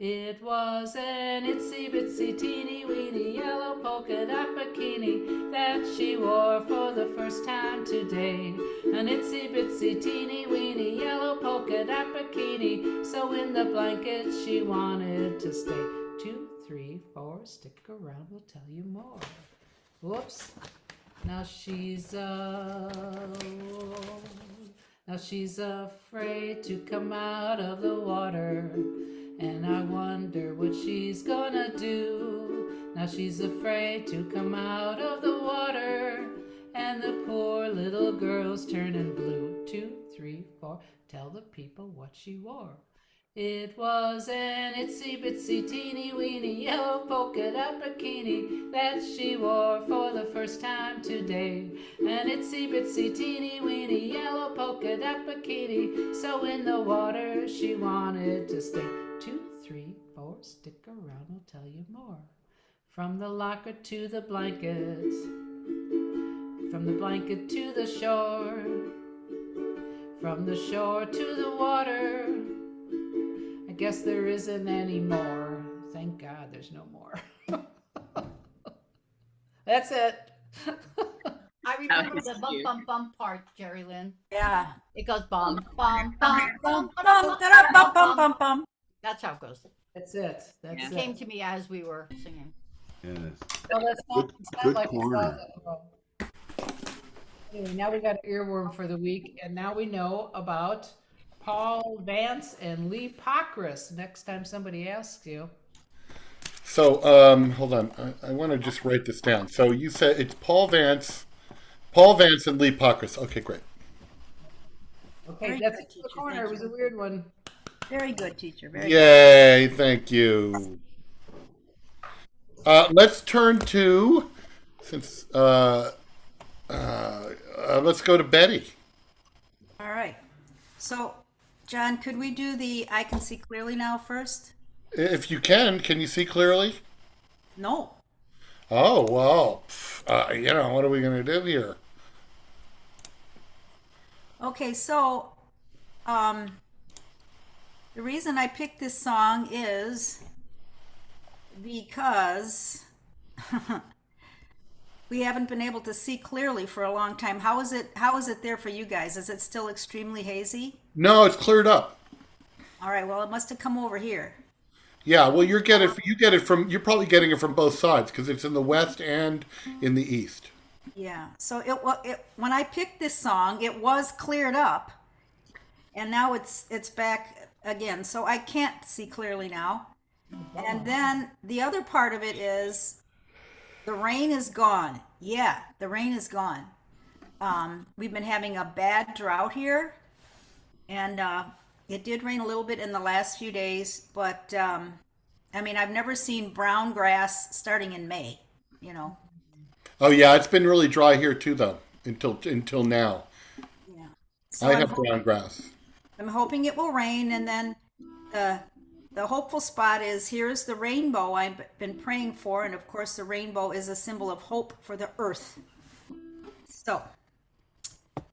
It was an itsy bitsy teeny weeny yellow polka dot bikini that she wore for the first time today. An itsy bitsy teeny weeny yellow polka dot bikini, so in the blanket she wanted to stay. 2, 3, 4, stick around, we'll tell you more. Whoops. Now she's afraid to come out of the water. And I wonder what she's gonna do. Now she's afraid to come out of the water, and the poor little girl's turning blue. 2, 3, 4, tell the people what she wore. It was an itsy bitsy teeny weeny yellow polka dot bikini that she wore for the first time today. An itsy bitsy teeny weeny yellow polka dot bikini, so in the water she wanted to stay. 2, 3, 4, stick around, I'll tell you more. From the locker to the blankets, from the blanket to the shore, from the shore to the water. I guess there isn't any more. Thank God there's no more. That's it. I remember was the bum cute. bum bum part, Jerelynn. Yeah. It goes bum bum bum bum Bum, bum, bum, bum, bum, bum. That's how it goes. That's it. That's Yeah. It it. came to me as we were singing. Yes. Well, that's not, Good- it's not good like corner. Anyway, now we got an earworm for the week, and now we know about Paul Vance and Lee Pocknis. Next time somebody asks you. So, hold on. I want to just write this down. So you said it's Paul Vance and Lee Pocknis. Okay, great. Okay, Very that's good, it for the teacher. corner. Thank It was you. a weird one. Very good, teacher. Very good. Yay, thank you. Let's turn to, let's go to Betty. All right. So, John, could we do the I Can See Clearly Now first? If you can you see clearly? No. Oh, well, what are we going to do here? Okay, so the reason I picked this song is because we haven't been able to see clearly for a long time. How is it there for you guys? Is it still extremely hazy? No, it's cleared up. All right, well, it must have come over here. Yeah, well, you're probably getting it from both sides because it's in the west and in the east. Yeah. So when I picked this song, it was cleared up, and now it's back again. So I can't see clearly now. And then the other part of it is the rain is gone. Yeah, the rain is gone. We've been having a bad drought here, and it did rain a little bit in the last few days, but I've never seen brown grass starting in May, Oh yeah, it's been really dry here too, though, until now. Yeah. So I have brown grass. I'm hoping it will rain, and then the hopeful spot is here's the rainbow I've been praying for, and of course the rainbow is a symbol of hope for the earth. So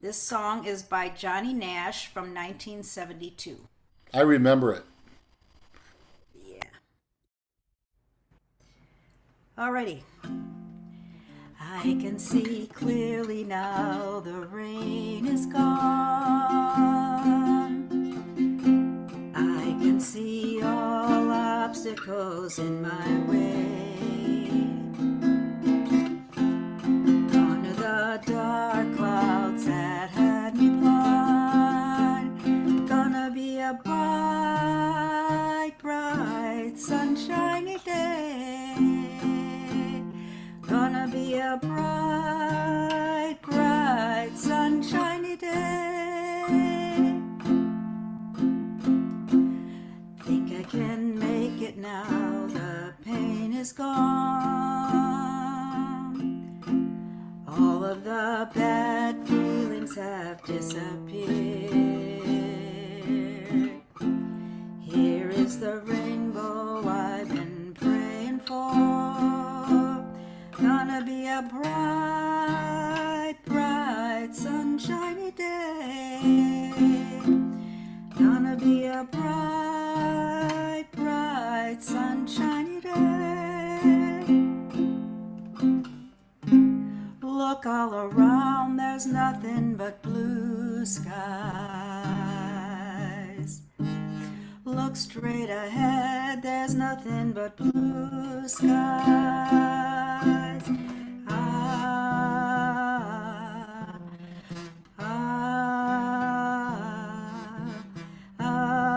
this song is by Johnny Nash from 1972. I remember it. Yeah. Alrighty. I can see clearly now the rain is gone. I can see all obstacles in my way. Gone are the dark clouds that had me blind. Gonna be a bright, bright, sunshiny day. Gonna be a bright, bright, sunshiny day. Think I can make it now, the pain is gone. All of the bad feelings have disappeared. Here is the rainbow I've been praying for. Gonna be a bright, bright, sunshiny day. Gonna be a bright, bright, sunshiny day. Look all around, there's nothing but blue skies. Look straight ahead, there's nothing but blue skies. Ah, ah, ah, ah.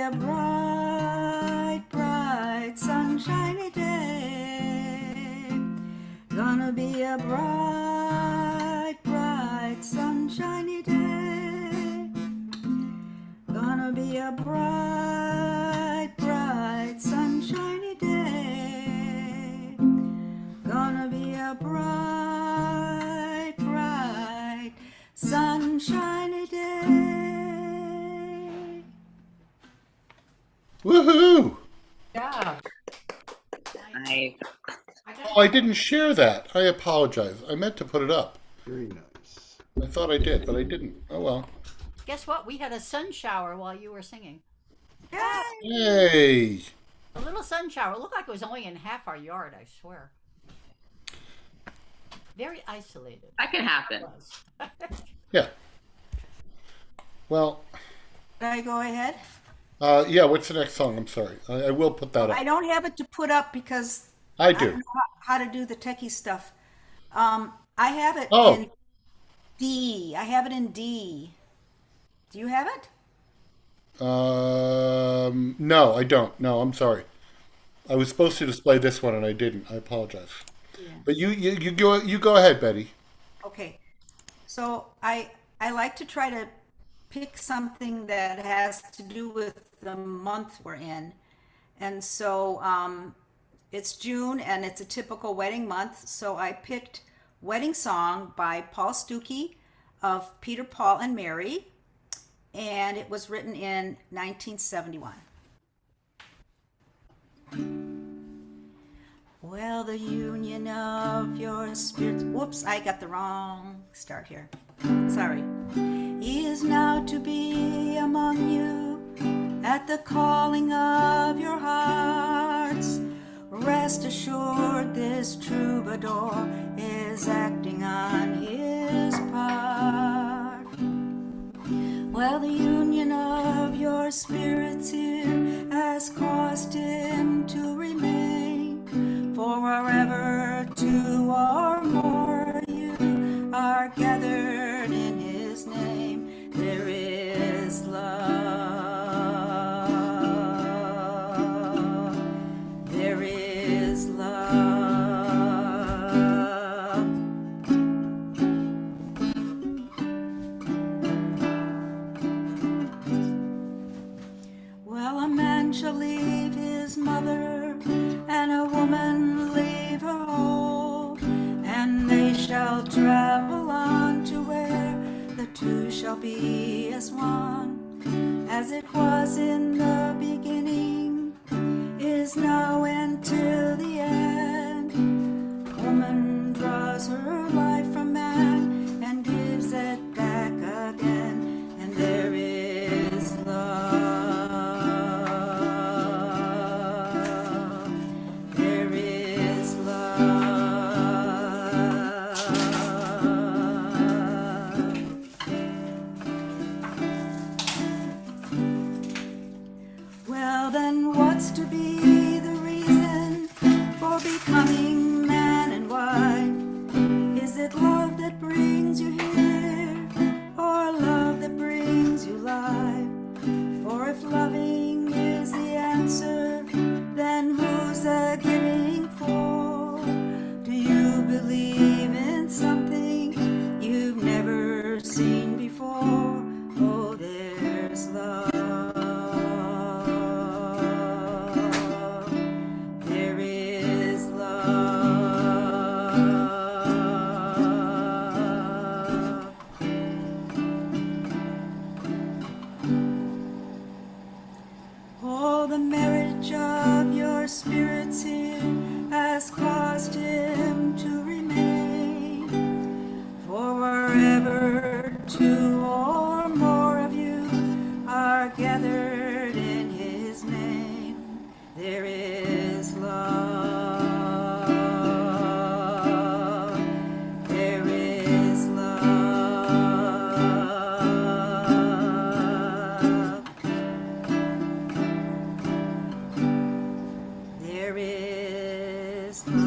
a bright, bright, sunshiny day. Gonna be a bright, bright, sunshiny day. Gonna be a bright, bright, sunshiny day. Gonna be a bright, bright, sunshiny day. Woohoo! Yeah. Nice. Oh, I didn't share that. I apologize. I meant to put it up. Very nice. I thought I did, but I didn't. Oh well. Guess what? We had a sun shower while you were singing. Yay! A little sun shower. It looked like it was only in half our yard, I swear. Very isolated. That can happen. It was. Yeah. Well, Did I go ahead? yeah, what's the next song? I'm sorry. I will put that I up. don't have it to put up because I I don't do. know how to do the techie stuff. I have it Oh. in D. I have it in D. Do you have it? No, I don't. No, I'm sorry. I was supposed to display this one and I didn't. I apologize. But you go ahead, Betty. Okay. So I like to try to pick something that has to do with the month we're in. And so it's June and it's a typical wedding month. So I picked Wedding Song by Paul Stucklye of Peter, Paul, and Mary. And it was written in 1971. Well, the union of your spirits. Whoops, I got the wrong start here. Sorry. Is now to be among you at the calling of your hearts. Rest assured, this troubadour is acting on his part. Well, the union of your spirits here has caused him to remain. For wherever two or more you are gathered in his name, there is love. There is love. Well, a man shall leave his mother, and a woman leave her home, and they shall travel on to where the two shall be as one. As it was in the beginning, is now and till the end. Woman draws her life from man and gives it back again, and there is love. There is love. Well, then what's to be the reason for becoming man and wife? Is it love that brings you here, or love that brings you life? For if loving is the answer, then who's the giving for? Do you believe in something you've never seen before? Oh, there's love. There is love. Oh, the marriage of your spirits here has caused him to remain. For wherever two or more of you are gathered in his name, there is love. There is love. There is love.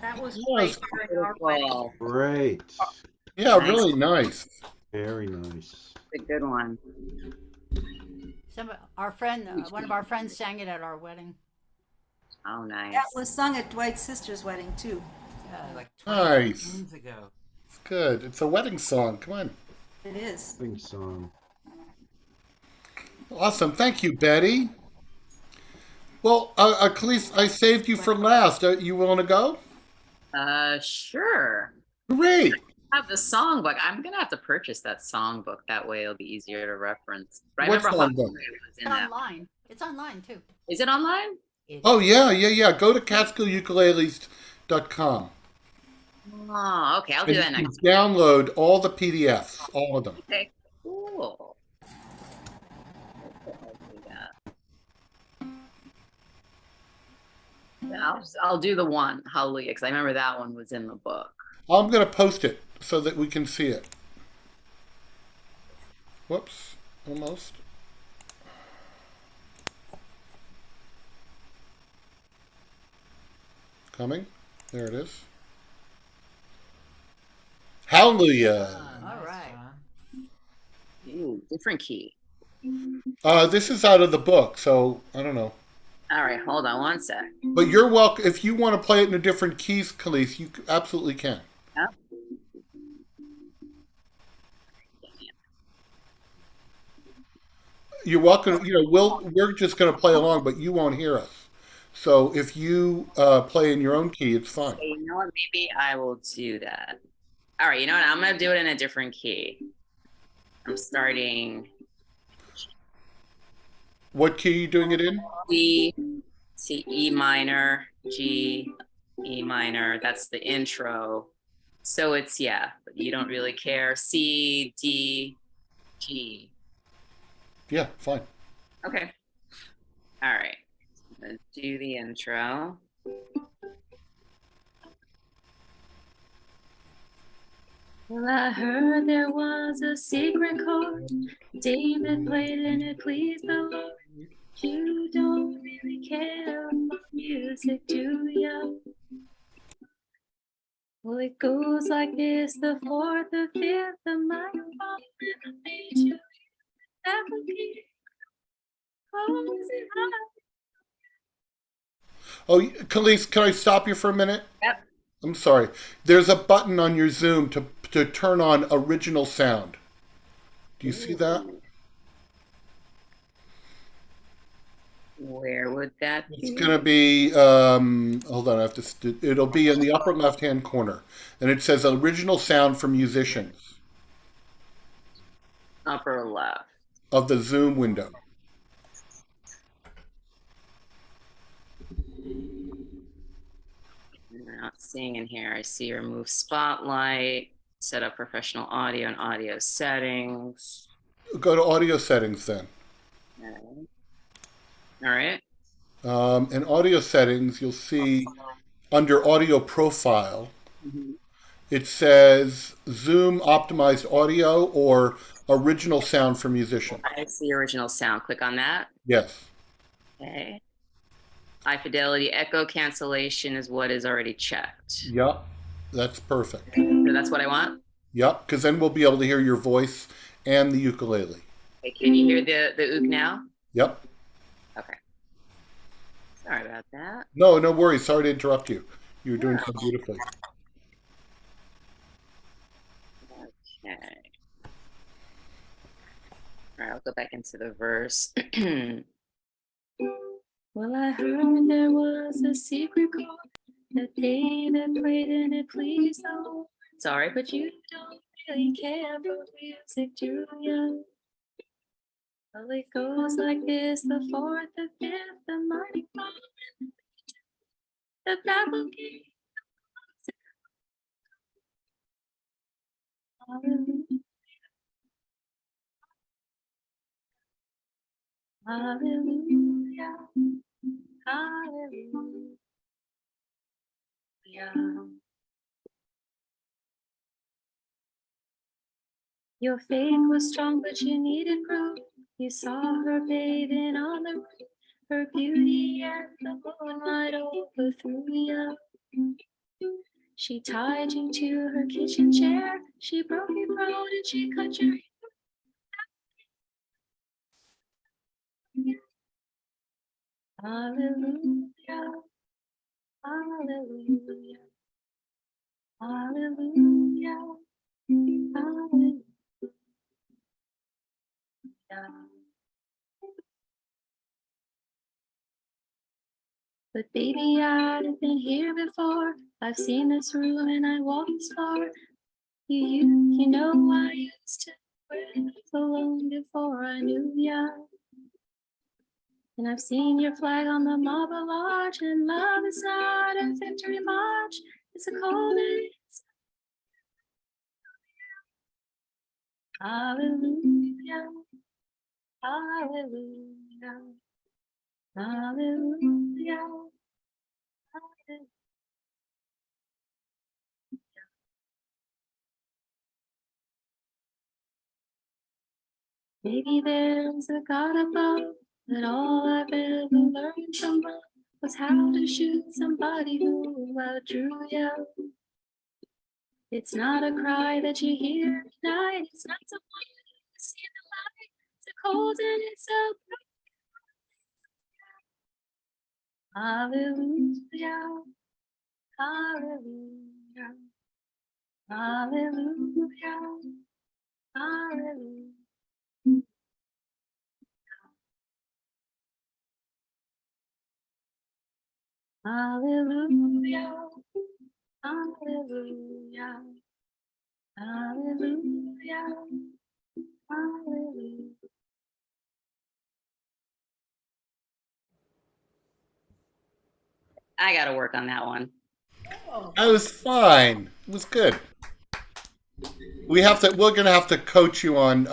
That was Yes. great during our wedding. Cool. Great. Yeah, really nice. Very nice. A good one. One of our friends sang it at our wedding. Oh, nice. That was sung at Dwight's sister's wedding too. Yeah, like Nice. 20 years ago. It's good. It's a wedding song. Come on. It is. Sing song. Awesome. Thank you, Betty. Well, Calice, I saved you for last. You want to go? Sure. Great. I have the songbook. I'm gonna have to purchase that songbook. That way it'll be easier to reference. But I What remember songbook? Hudson River was in It's that. online. It's online too. Is it online? Oh, yeah. Go to catskillukuleles.com. Oh, okay. I'll do And that you can next. download all the PDFs, all of them. Okay, cool. I'll do that. Yeah, I'll do the one, Hallelujah, because I remember that one was in the book. I'm going to post it so that we can see it. Whoops. Almost. Coming. There it is. Hallelujah. Nice, All right. John. Ooh, different key. This is out of the book, so I don't know. All right, hold on one sec. But you're welcome. If you want to play it in a different keys, Calice, you absolutely can. Yep. You're welcome. You know, we're just going to play along, but you won't hear us. So if you play in your own key, it's fine. Okay, you know what? Maybe I will do that. All right, you know what? I'm going to do it in a different key. I'm starting What key are you doing it in? D, C, E minor, G, E minor. That's the intro. So it's, yeah, but you don't really care. C, D, G. Yeah, fine. Okay. All right. I'm gonna do the intro. Well, I heard there was a secret chord. David played and it pleased the Lord. You don't really care about music, do ya? Well, it goes like this: the fourth, the fifth, the minor fall, and the major. That would be closing high. Oh, Calice, can I stop you for a minute? Yep. I'm sorry. There's a button on your Zoom to turn on original sound. Do you see that? Where would that be? It's going to be, hold on, I have to, it'll be in the upper left-hand corner. And it says original sound for musicians Upper left. of the Zoom window. I'm not seeing in here. I see remove spotlight, set up professional audio and audio settings. Go to audio settings then. All right. In audio settings, you'll see under audio profile, it says Zoom optimized audio or original sound for musician. I see original sound. Click on that. Yes. Okay. High fidelity echo cancellation is what is already checked. Yep. That's perfect. So that's what I want. Yep. Because then we'll be able to hear your voice and the ukulele. Okay, can you hear the ook now? Yep. Okay. Sorry about that. No worries. Sorry to interrupt you. You were doing so beautifully. Okay. All right, I'll go back into the verse. Well, I heard there was a secret chord that David played and it pleased the Lord. Sorry, but you don't really care for music, do you? Well, it goes like this: the fourth, the fifth, the mighty fall, the double key. Hallelujah. Hallelujah. Hallelujah. Your faith was strong, but you needed proof. You saw her bathing on the roof. Her beauty and the moonlight overthrew you. She tied you to her kitchen chair. She broke your throat and she cut your hair. Hallelujah, hallelujah, hallelujah, hallelujah. But baby, I've been here before. I've seen this room and I walked this far. You know I used to live alone before I knew ya. And I've seen your flag on the marble arch, and love is not a victory march. It's a cold and it's hallelujah, hallelujah, hallelujah, hallelujah. Maybe there's a God above, but all I've ever learned from love was how to shoot somebody who outdrew you. It's not a cry that you hear at night. It's not someone you see in the light. It's a cold and it's a hallelujah, hallelujah, hallelujah, hallelujah. Hallelujah, hallelujah, hallelujah, hallelujah. I got to work on that one. That was fine. It was good. We're gonna have to coach you on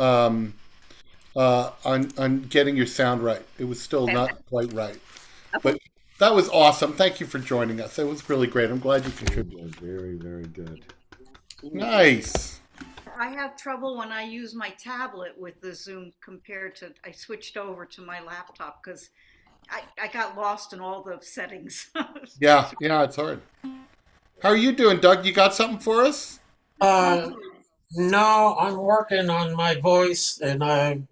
getting your sound right. It was still not quite right, but that was awesome. Thank you for joining us. It was really great. I'm glad you contributed. Very, very good. Nice. I have trouble when I use my tablet with the Zoom compared to, I switched over to my laptop because I got lost in all the settings. Yeah, it's hard. How are you doing, Doug? You got something for us? No, I'm working on my voice and I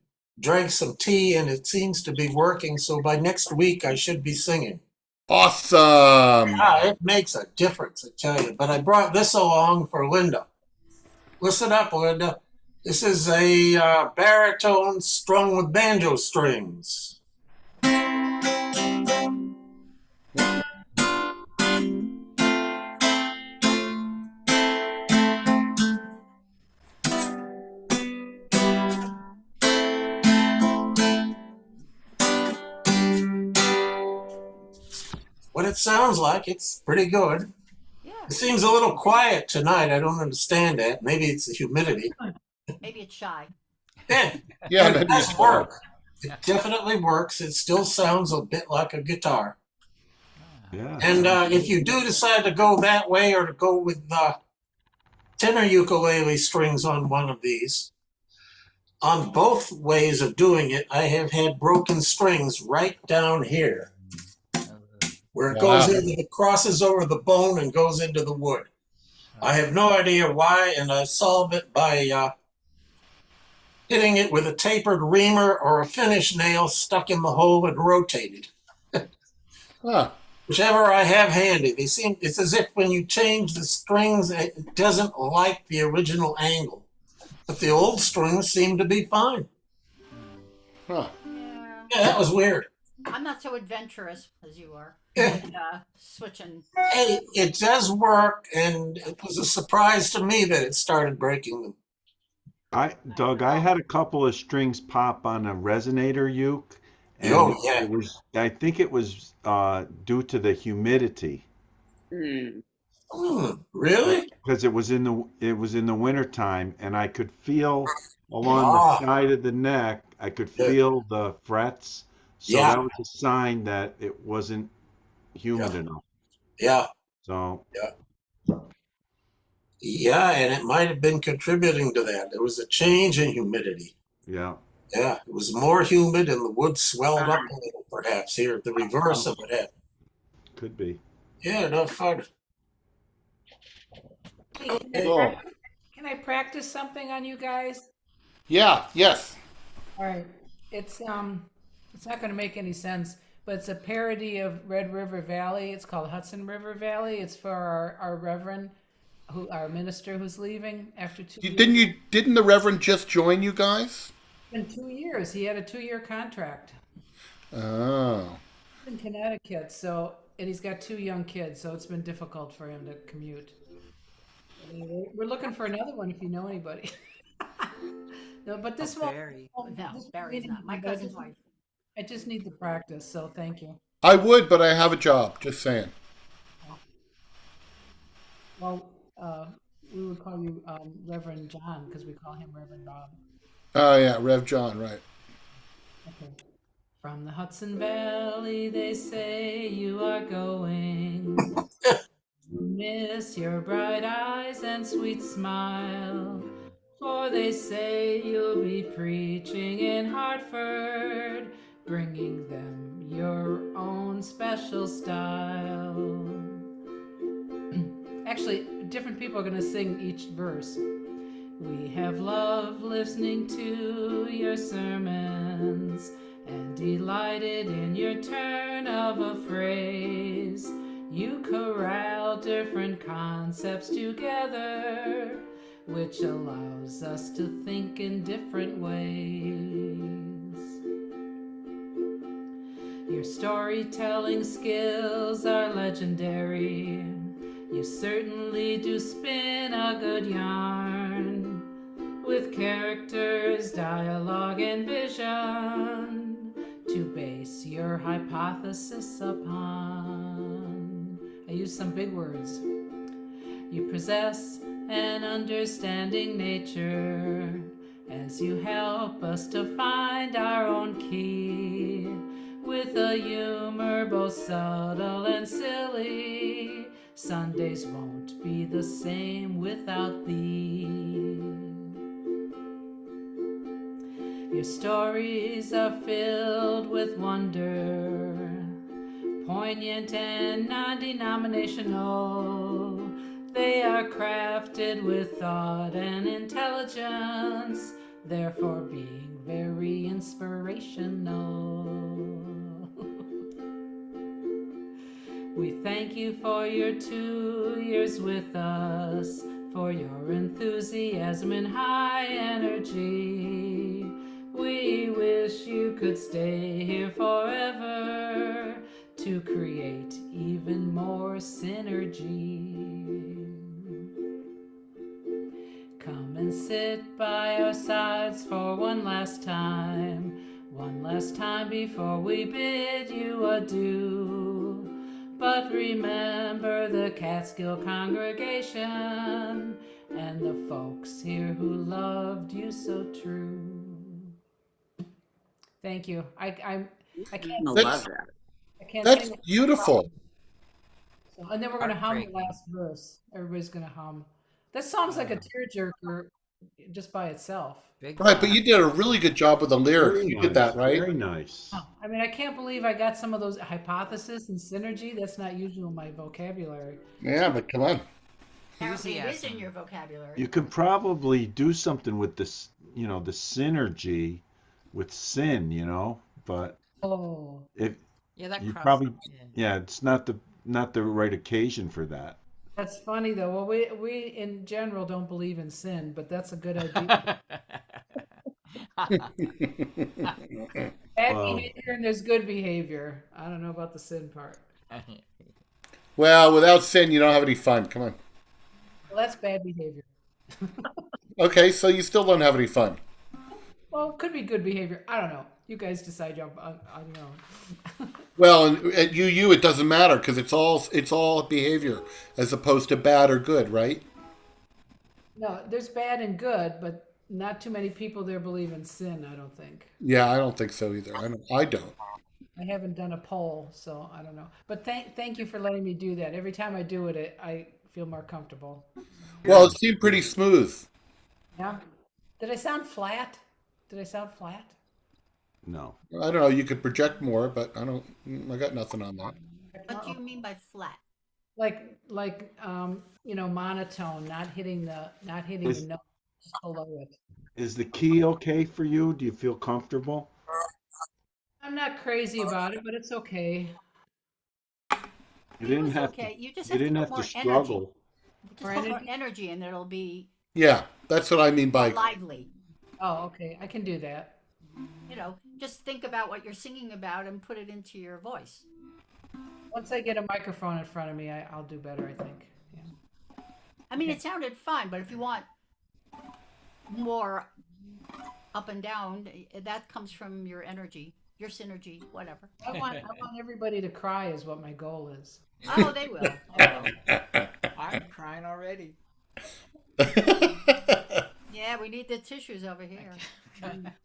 drank some tea and it seems to be working. So by next week, I should be singing. Awesome. It makes a difference, I tell you. But I brought this along for Lynda. Listen up, Lynda. This is a baritone strung with banjo strings. What it sounds like, it's pretty good. Yeah. It seems a little quiet tonight. I don't understand that. Maybe it's the humidity. Maybe it's shy. Yeah, Yeah, it does work. It definitely works. It still sounds a bit like a guitar. Yeah. And if you do decide to go that way or to go with tenor ukulele strings on one of these, on both ways of doing it, I have had broken strings right down here, where it goes into it crosses over the bone and goes into the wood. I have no idea why, and I solve it by hitting it with a tapered reamer or a finish nail stuck in the hole and rotated. Whichever I have handy. It's as if when you change the strings, it doesn't like the original angle. But the old strings seem to be fine. Huh. Yeah, that was weird. I'm not so adventurous as you are. Switching. Hey, it does work, and it was a surprise to me that it started breaking them. Doug, I had a couple of strings pop on a resonator uke, and it was, I think it was due to the humidity. Really? Because it was in the wintertime, and I could feel along the side of the neck, I could feel the frets. So that was a sign that it wasn't humid enough. Yeah. So. Yeah, and it might have been contributing to that. There was a change in humidity. Yeah. Yeah, it was more humid and the wood swelled up a little, perhaps here. The reverse of it happened. Could be. Yeah, no fun. Oh. Can I practice something on you guys? Yeah, yes. All right. It's not going to make any sense, but it's a parody of Red River Valley. It's called Hudson River Valley. It's for our reverend, our minister who's leaving after 2 years. Didn't the Reverend just join you guys? In 2 years, he had a 2-year contract Oh. in Connecticut. And he's got 2 young kids, so it's been difficult for him to commute. Anyway, we're looking for another one if you know anybody. No, but this one. Barry. No, Barry's not. My cousin's wife. I just need to practice, so thank you. I would, but I have a job. Just saying. Well, we would call you Reverend John because we call him Reverend Bob. Oh, yeah, Rev John, right. Okay. From the Hudson Valley, they say you are going. You miss your bright eyes and sweet smile. For they say you'll be preaching in Hartford, bringing them your own special style. Actually, different people are going to sing each verse. We have loved listening to your sermons and delighted in your turn of a phrase. You corral different concepts together, which allows us to think in different ways. Your storytelling skills are legendary. You certainly do spin a good yarn, with characters, dialogue, and vision to base your hypothesis upon. I use some big words. You possess an understanding nature as you help us to find our own key, with a humor both subtle and silly. Sundays won't be the same without thee. Your stories are filled with wonder, poignant and non-denominational. They are crafted with thought and intelligence, therefore being very inspirational. We thank you for your 2 years with us, for your enthusiasm and high energy. We wish you could stay here forever to create even more synergy. Come and sit by our sides for one last time before we bid you adieu. But remember the Catskill congregation and the folks here who loved you so true. Thank you. I can't. That's, I can't that's sing it. beautiful. So, and then we're going to hum the Heartbreaking. last verse. Everybody's going to hum. That song's like a tearjerker just by itself. Big Right, time. but you did a really good job with the lyrics. Very You did that, right? Very nice. I mean, I can't believe I got some of those hypothesis and synergy. That's not usual in my vocabulary. Yeah, but come on. Apparently it is in Enthusiasm. your vocabulary. You could probably do something with this, the synergy with sin, but Oh, if Yeah, that you cross. probably, Yeah. it's not the right occasion for that. that's funny though. Well, we in general don't believe in sin, but that's a good idea. Bad Well- behavior and there's good behavior. I don't know about the sin part. Well, without sin, you don't have any fun. Come on. Well, that's bad behavior. Okay, so you still don't have any fun. Well, it could be good behavior. I don't know. You guys decide on your own. Well, and at UU, it doesn't matter because it's all behavior as opposed to bad or good, right? No, there's bad and good, but not too many people there believe in sin, I don't think. Yeah, I don't think so either. I don't. I haven't done a poll, so I don't know. But thank you for letting me do that. Every time I do it, I feel more comfortable. Well, it seemed pretty smooth. Yeah? Did I sound flat? Did I sound flat? No. I don't know. You could project more, but I got nothing on that. What do you mean by flat? monotone, not hitting the Is note, just below it. is the key okay for you? Do you feel comfortable? I'm not crazy about it, but it's okay. You It didn't was have to. okay. You just You have to didn't put have to more energy. struggle. Just More put more energy? energy and it'll be Yeah, that's what I mean more by. lively. Oh, okay. I can do that. Just think about what you're singing about and put it into your voice. Once I get a microphone in front of me, I'll do better, I think. Yeah. I mean, it sounded fine, but if you want more up and down, that comes from your energy, your synergy, whatever. I want everybody to cry is what my goal is. Oh, they will. I'm crying already. Yeah, we need the tissues over here.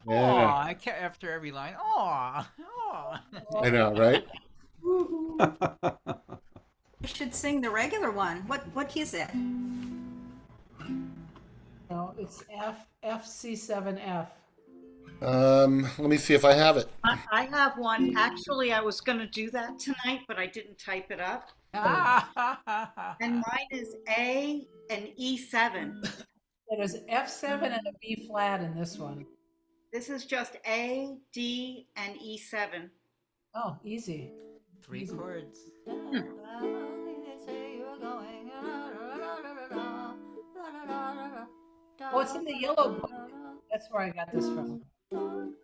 Oh, I can't after every line. Oh, I know, right? You should sing the regular one. What key is that? No, it's F C7F. Let me see if I have it. I have one. Actually, I was going to do that tonight, but I didn't type it up. And mine is A and E7. There's F7 and a B flat in this one. This is just A, D, and E7. Oh, easy. 3 chords. Oh, it's in the yellow book. That's where I got this from.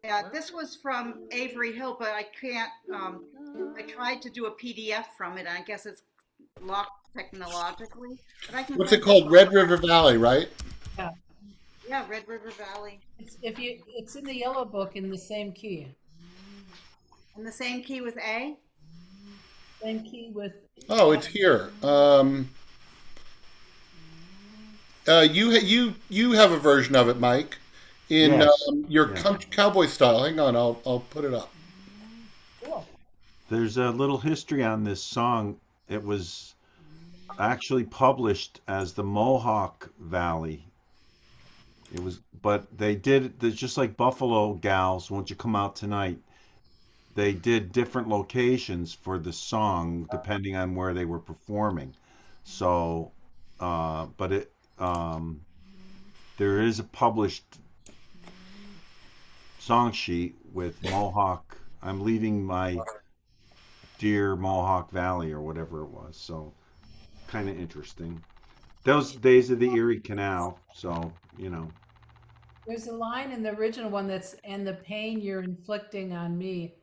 Yeah, this was from Avery Hill, but I can't. I tried to do a PDF from it. I guess it's locked technologically. But I can. What's it called? Red River Valley, right? Yeah. Yeah, Red River Valley. It's in the yellow book in the same key. In the same key with A? Same key with. Oh, it's here. You have a version of it, Mike, in Yes. your Yeah. cowboy style. Hang on, I'll put it up. Cool. There's a little history on this song. It was actually published as the Mohawk Valley. It was, but they did. There's just like Buffalo Gals. Won't you come out tonight? They did different locations for the song depending on where they were performing. So, but there is a published song sheet with Mohawk. I'm leaving my dear Mohawk Valley or whatever it was. So, kind of interesting. Those days of the Erie Canal. So, There's a line in the original one that's, and the pain you're inflicting on me.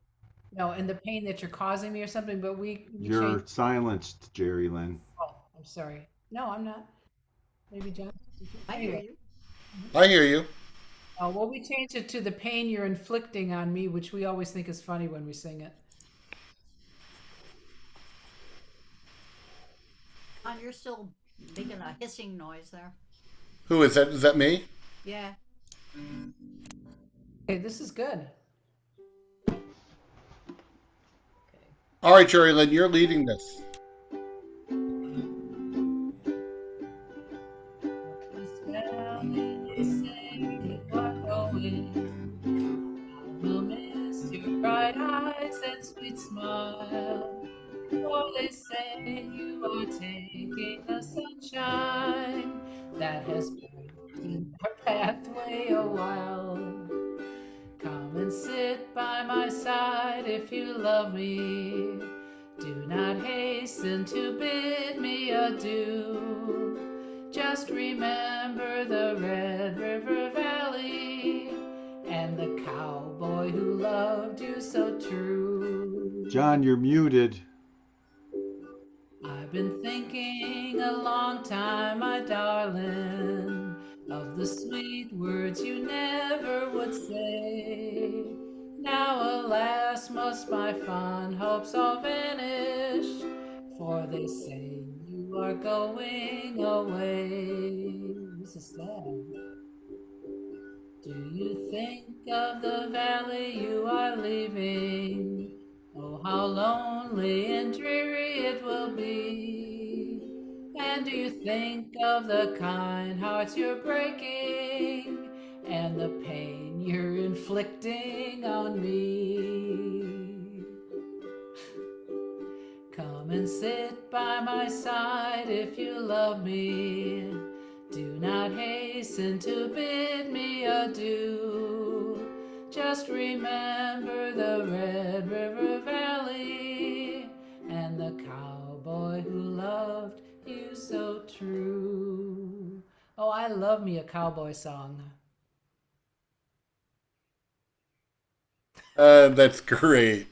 No, and the pain that you're causing me or something, but we You're changed. silenced, Jerelynn. Oh, I'm sorry. No, I'm not. Maybe John. I hear you. I hear you. Oh, well, we changed it to the pain you're inflicting on me, which we always think is funny when we sing it. And you're still making a hissing noise there. Who is that? Is that me? Yeah. Okay, this is good. All right, Jerelynn, you're leading this. Bright eyes and sweet smile. For they say you are taking the sunshine that has brightened our pathway a while. Come and sit by my side if you love me. Do not hasten to bid me adieu. Just remember the Red River Valley and the cowboy who loved you so true. John, you're muted. I've been thinking a long time, my darling, of the sweet words you never would say. Now, alas, must my fond hopes all vanish, for they say you are going away. This is sad. Do you think of the valley you are leaving? Oh, how lonely and dreary it will be. And do you think of the kind hearts you're breaking and the pain you're inflicting on me? Come and sit by my side if you love me. Do not hasten to bid me adieu. Just remember the Red River Valley and the cowboy who loved you so true. Oh, I love me a cowboy song. That's great.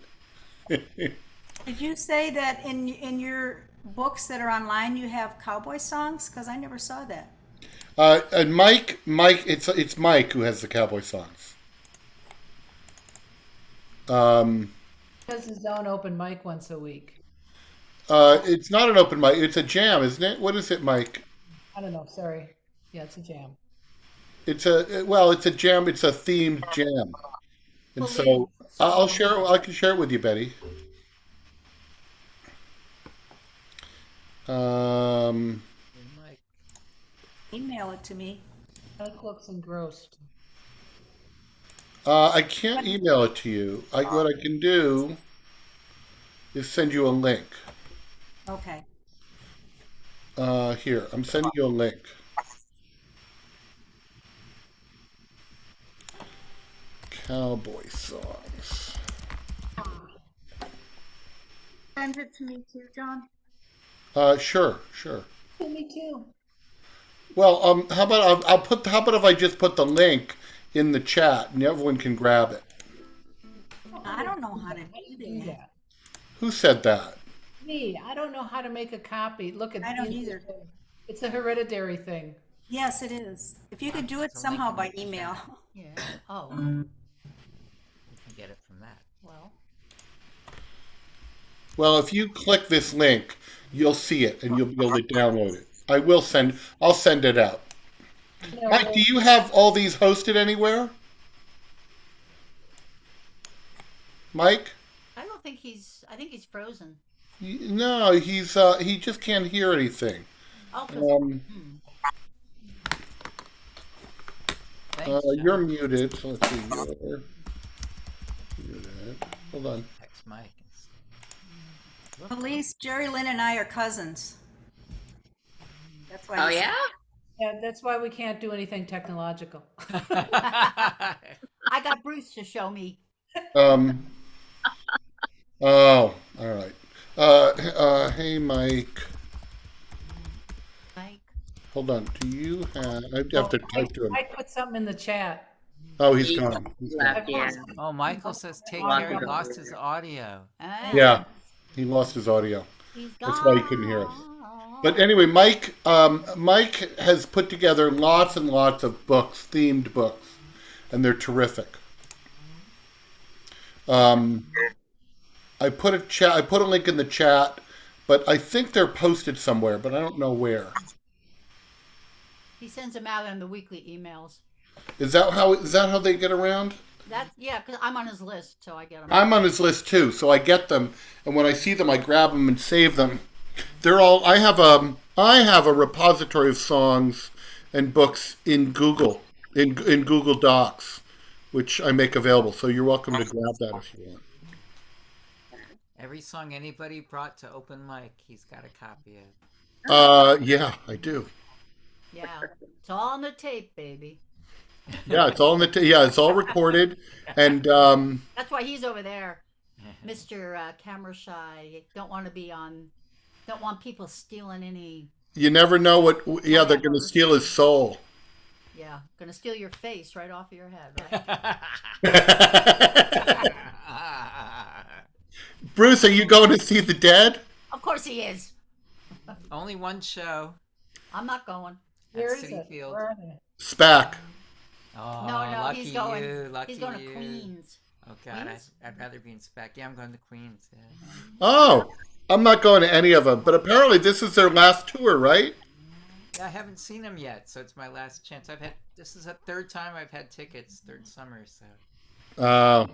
Did you say that in your books that are online you have cowboy songs? Because I never saw that. And Mike, it's Mike who has the cowboy songs. He has his own open mic once a week. It's not an open mic. It's a jam, isn't it? What is it, Mike? I don't know. Sorry. Yeah, it's a jam. It's a jam. It's a themed jam, and so I'll share. I can share it with you, Betty. Mike. Email it to me. Mike looks engrossed. I can't email it to you. What I can do is send you a link. Okay. Here, I'm sending you a link. Cowboy songs. Send it to me too, John. Sure. Me too. Well, how about how about if I just put the link in the chat and everyone can grab it? I don't know how to Do that. Who said that? Me, I don't know how to make a copy. Look at I don't these. either. It's a hereditary thing. Yes, it is. If you could do it It's a link somehow in by the email. chat. Yeah. Oh, You can get it from that. well. Well, if you click this link, you'll see it and you'll be able to download it. I'll send it out. No, Mike, do you have all these hosted anywhere? Mike? I don't think I think he's frozen. No, he just can't hear anything. Oh, 'cause- Thanks, John. You're muted, so let's see. You're muted. Hold on. Text Mike. Police, Jerelynn and I are cousins. That's why. Oh he- yeah? Yeah, that's why we can't do anything technological. I got Bruce to show me. Oh, all right. Hey, Mike. Like, Hold on. Do you have? I have to type to him. I put something in the chat. Oh, he's gone. He's gone. Left, yeah. Oh, Michael says take care. He lost his audio. Yeah, he lost his audio. he's That's why he couldn't hear us. But anyway, Mike has put together lots and lots of books, themed books, and they're terrific. I put a link in the chat, but I think they're posted somewhere, but I don't know where. He sends them out in the weekly emails. Is that how they get around? Yeah, because I'm on his list, so I get them. I'm on his list too, so I get them, and when I see them, I grab them and save them. They're all. I have a repository of songs and books in Google in Google Docs, which I make available. So you're welcome to grab that if you want. Every song anybody brought to open mic, he's got a copy of. Yeah, I do. Yeah, it's all on the tape, baby. Yeah, it's all it's all recorded, and That's why he's over there, Mr. Camera Shy. Don't want people stealing any. you never know what. Yeah, they're going to steal his soul. Yeah, gonna steal your face right off of your head, right? Bruce, are you going to see The Dead? Of course he is. Only one show. I'm not going. Where at is City it? Field. Where are they? SPAC. Oh, No, lucky he's going. you, lucky He's going you. to Queens. Oh God, Queens? I'd rather be in Spec. Yeah, I'm going to Queens. Yeah. Oh, I'm not going to any of them, but apparently this is their last tour, right? Yeah, I haven't seen them yet, so it's my last chance. This is the third time I've had tickets, third summer, so.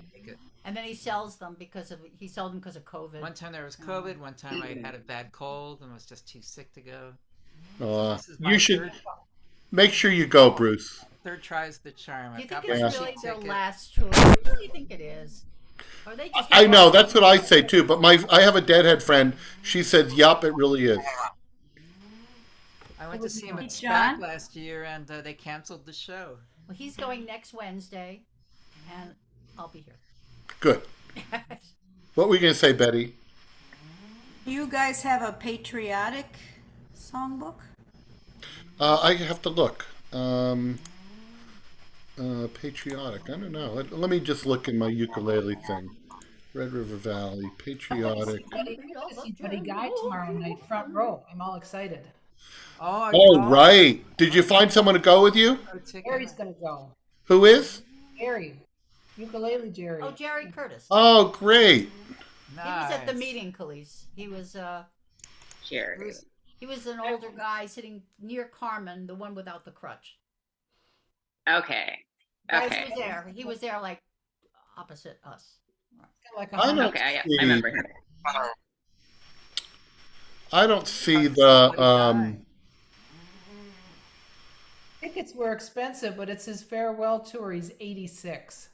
And then he sells them because of COVID. One time there was COVID. One time I had a bad cold and was just too sick to go. This is You my should make sure you go, Bruce. Third try's the charm. Do you I've got think my it's cheap really their ticket. last tour? I really think it is. Or they just I know, that's what I say too, but I have a deadhead friend. She said, yup, it really is. I went to see him at John? SPAC last year, and they canceled the show. Well, he's going next Wednesday, and I'll be here. Good. What were you going to say, Betty? Do you guys have a patriotic songbook? I have to look. Patriotic. I don't know. Let me just look in my ukulele thing. Red River Valley, patriotic. I'm going to see Buddy Guy tomorrow night, front row. I'm all excited. Oh, right. Did you find someone to go with you? Jerry's going to go. Who is? Jerry. Ukulele Jerry. Oh, Jerry Curtis. Oh, great. He was at the meeting, Calice. He was Jerry. he was an older guy sitting near Carmen, the one without the crutch. Okay. Guys, he was there like opposite us. Like I don't Okay, see, I remember him. I don't see the Tickets were expensive, but it's his farewell tour. He's 86.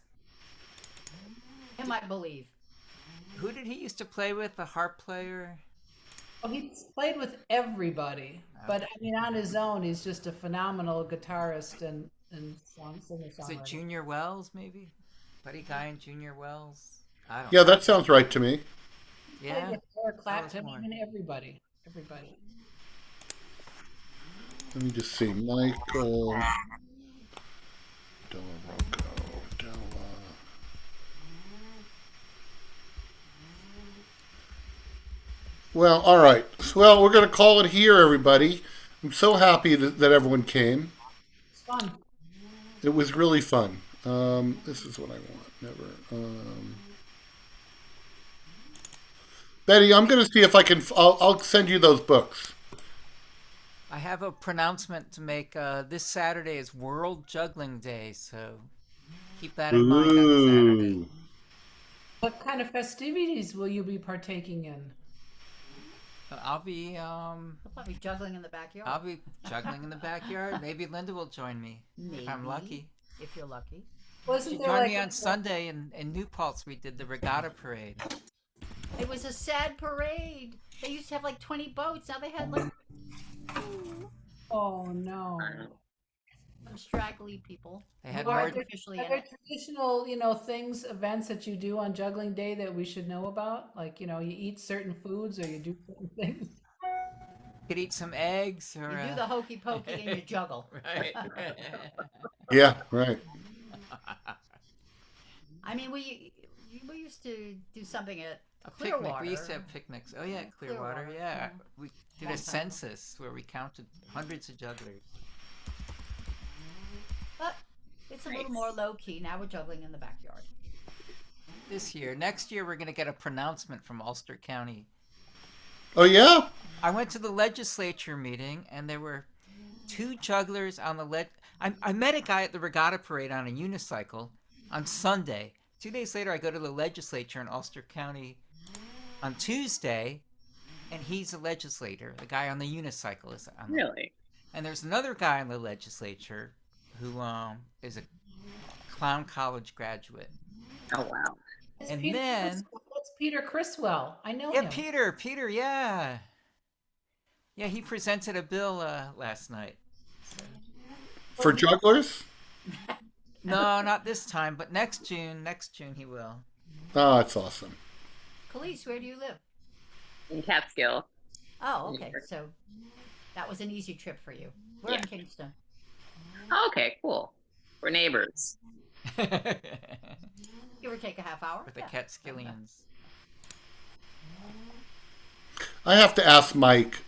Him, I believe. Who did he used to play with? The harp player? Well, he's played with everybody, but I mean, on his own, he's just a phenomenal guitarist and singer-songwriter. Is it Junior Wells, maybe? Buddy Guy and Junior Wells? I don't Yeah, know. that sounds right to me. Yeah. Or Clapton, more. I mean, everybody. Everybody. Let me just see. Michael Del Rocco. Well, all right. Well, we're going to call it here, everybody. I'm so happy that everyone came. It's fun. It was really fun. This is what I want. Never. Betty, I'm going to see if I can. I'll send you those books. I have a pronouncement to make. This Saturday is World Juggling Day, so keep that in mind on Saturday. What kind of festivities will you be partaking in? I'll be He'll probably juggling in the backyard. I'll be juggling in the backyard. Maybe Lynda will join me if I'm lucky. If you're lucky. She joined me on Sunday in New Paltz. We did the regatta parade. It was a sad parade. They used to have like 20 boats. Now they had like Oh no. some straggly people. They had Are more. there, Officially are in there it. traditional, things, events that you do on Juggling Day that we should know about? Like, you eat certain foods or you do certain things? You could eat some eggs or. You do the hokey pokey and you juggle. Right. Yeah, right. I mean, we used to do something at A picnic. Clearwater. We used to have picnics. Oh yeah, Clearwater. Yeah, we did a census where we counted hundreds of jugglers. But it's a little more low key. Now we're juggling in the backyard. This year, next year, we're going to get a pronouncement from Ulster County. Oh yeah. I went to the legislature meeting, and there were 2 jugglers on the I met a guy at the regatta parade on a unicycle on Sunday. 2 days later, I go to the legislature in Ulster County on Tuesday, and he's a legislator. The guy on the unicycle is on Really? And there's another guy in the legislature who is a clown college graduate. Oh, wow. And Peter then... Criswell. That's Peter Criswell. I know Yeah, him. Peter, yeah. Yeah, he presented a bill last night. For jugglers? No, not this time, but next June he will. Oh, that's awesome. Calice, where do you live? In Catskill. Oh, okay. So that was an easy trip for you. We're in Kingston. Oh, okay, cool. We're neighbors. Give or take a half hour. With the Catskillians. I have to ask Mike.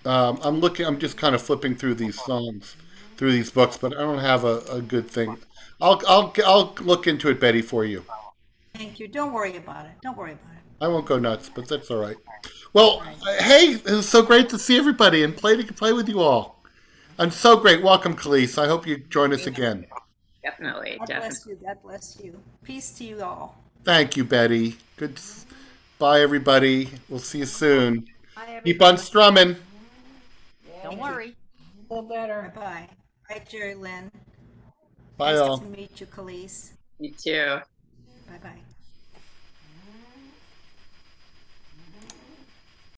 I'm just kind of flipping through these songs, through these books, but I don't have a good thing. I'll look into it, Betty, for you. Thank you. Don't worry about it. Don't worry about it. I won't go nuts, but that's all right. Well, hey, it was so great to see everybody and play with you all. I'm so great. Welcome, Calice. I hope you join us again. Definitely. God bless you. God bless you. Peace to you all. Thank you, Betty. Good. Bye, everybody. We'll see you soon. Bye, everybody. Keep on strumming. Don't worry. Feel better. Bye-bye. Bye, Jerelynn. Bye, Nice all. to meet you, Calice. You too. Bye-bye.